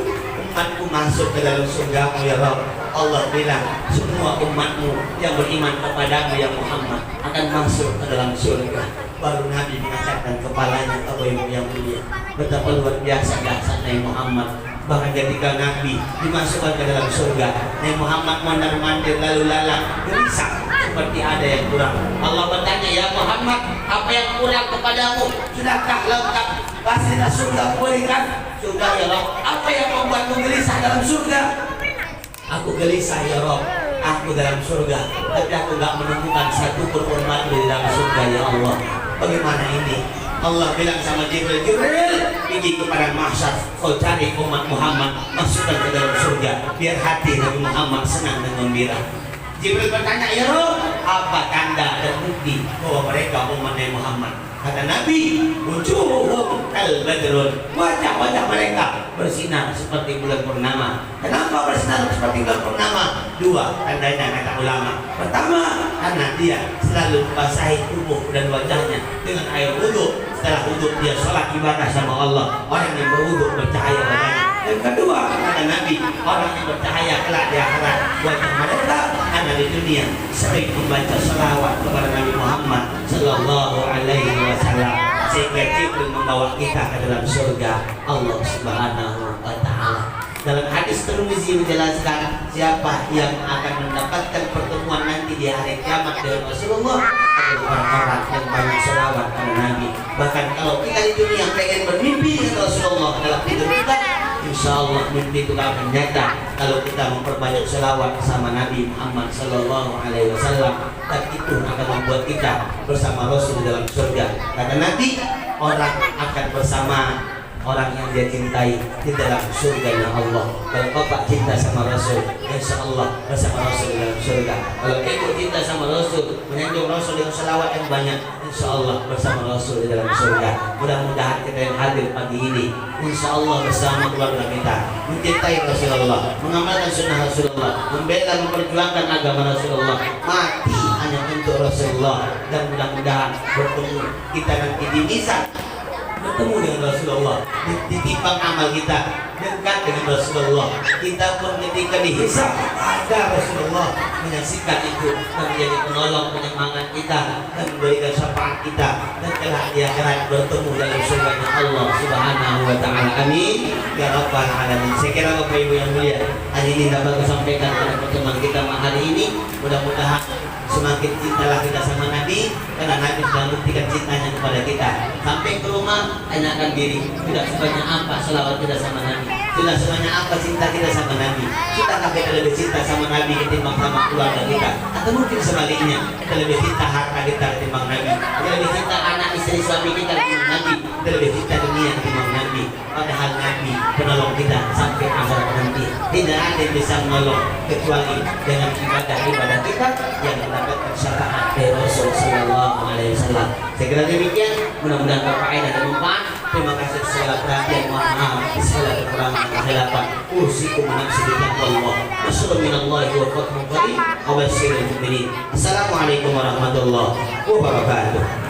umatku masuk ke dalam surgamu ya Rabb. Allah bilang, semua umatmu yang beriman kepadamu ya Muhammad akan masuk ke dalam surga. Baru Nabi mengangkatkan kepalanya. Apa yang mulia, betapa luar biasa dahsyat Nabi Muhammad. Bahkan ketika Nabi dimasukkan ke dalam surga, Nabi Muhammad mondar-mandir lalu lalang, gelisah seperti ada yang kurang. Allah bertanya, ya Muhammad, apa yang kurang kepadamu? Sudahkah lengkap fasilitas surga berikan? Sudah ya Rabb. Apa yang membuatmu gelisah dalam surga? Aku gelisah ya Rabb, aku dalam surga, tapi aku gak menemukan satu pun umat di dalam surga ya Allah. Bagaimana ini? Allah bilang sama Jibril, Jibril, pergi kepada mahsyar, kau cari umat Muhammad, masukkan ke dalam surga, biar hati Nabi Muhammad senang dan gembira. Jibril bertanya, ya Rabb, apa tanda dan bukti bahwa mereka umat Nabi Muhammad? Kata Nabi, wujuhum kal-badrun, wajah-wajah mereka bersinar seperti bulan purnama. Kenapa bersinar seperti bulan purnama? Dua tandanya kata ulama. Pertama, karena dia selalu basahi tubuh dan wajahnya dengan air wudhu. Setelah wudhu dia sholat ibadah sama Allah. Orang yang berwudhu bercahaya wajahnya. Yang kedua, kata Nabi, orang yang bercahaya kelak di akhirat wajah mereka karena di dunia sering membaca salawat kepada Nabi Muhammad Sallallahu Alaihi Wasallam, sehingga Jibril membawa kita ke dalam surga Allah Subhanahu Wa Taala. Dalam hadis Tirmizi menjelaskan, siapa yang akan mendapatkan pertemuan nanti di hari kiamat dengan Rasulullah adalah orang-orang yang banyak salawat kepada Nabi. Bahkan kalau kita di dunia pengen bermimpi dengan Rasulullah dalam hidup kita, insya Allah mimpi itu akan nyata kalau kita memperbanyak selawat sama Nabi Muhammad Sallallahu Alaihi Wasallam, dan itu akan membuat kita bersama Rasul di dalam surga. Kata Nabi, orang akan bersama orang yang dia cintai di dalam surganya Allah. Kalau bapak cinta sama Rasul, insya Allah bersama Rasul di dalam surga. Kalau ibu cinta sama Rasul, menyanjung Rasul dengan selawat yang banyak, insya Allah bersama Rasul di dalam surga. Mudah-mudahan kita yang hadir pagi ini, insya Allah bersama keluarga kita mencintai Rasulullah, mengamalkan sunnah Rasulullah, membela memperjuangkan agama Rasulullah, mati hanya untuk Rasulullah, dan mudah-mudahan bertemu kita nanti di mizan, bertemu dengan Rasulullah, ditimbang amal kita dekat dengan Rasulullah. Kita pun ketika dihisab ada Rasulullah menyaksikan itu dan menjadi penolong penyemangat kita dan memberikan syafaat kita, dan kelak di akhirat bertemu dalam surganya Allah Subhanahu Wa Taala. Amin ya rabbal alamin. Saya kira Bapak Ibu yang mulia, hari ini dapat saya sampaikan pada pertemuan kita hari ini. Mudah-mudahan semakin cintalah kita sama Nabi, karena Nabi sudah membuktikan cintanya kepada kita. Sampai ke rumah, tanyakan diri, sudah sebanyak apa selawat kita sama Nabi, sudah sebanyak apa cinta kita sama Nabi. Sudahkah kita lebih cinta sama Nabi ketimbang sama keluarga kita? Atau mungkin sebaliknya, kita lebih cinta harta kita ketimbang Nabi, kita lebih cinta anak istri suami kita ketimbang Nabi, kita lebih cinta dunia ketimbang Nabi. Padahal Nabi penolong kita sampai akhirat nanti. Tidak ada yang bisa menolong kecuali dengan ibadah kita yang mendapatkan syafaat dari Rasul Sallallahu Alaihi Wasallam. Saya kira demikian. Mudah-mudahan berfaedah dan bermanfaat. Terima kasih segala perhatian, mohon maaf segala kekurangan dan kesilapan. Usikum nafsi bittaqwallah. Wassalamu'alaikum warahmatullahi wabarakatuh. Assalamualaikum warahmatullahi wabarakatuh.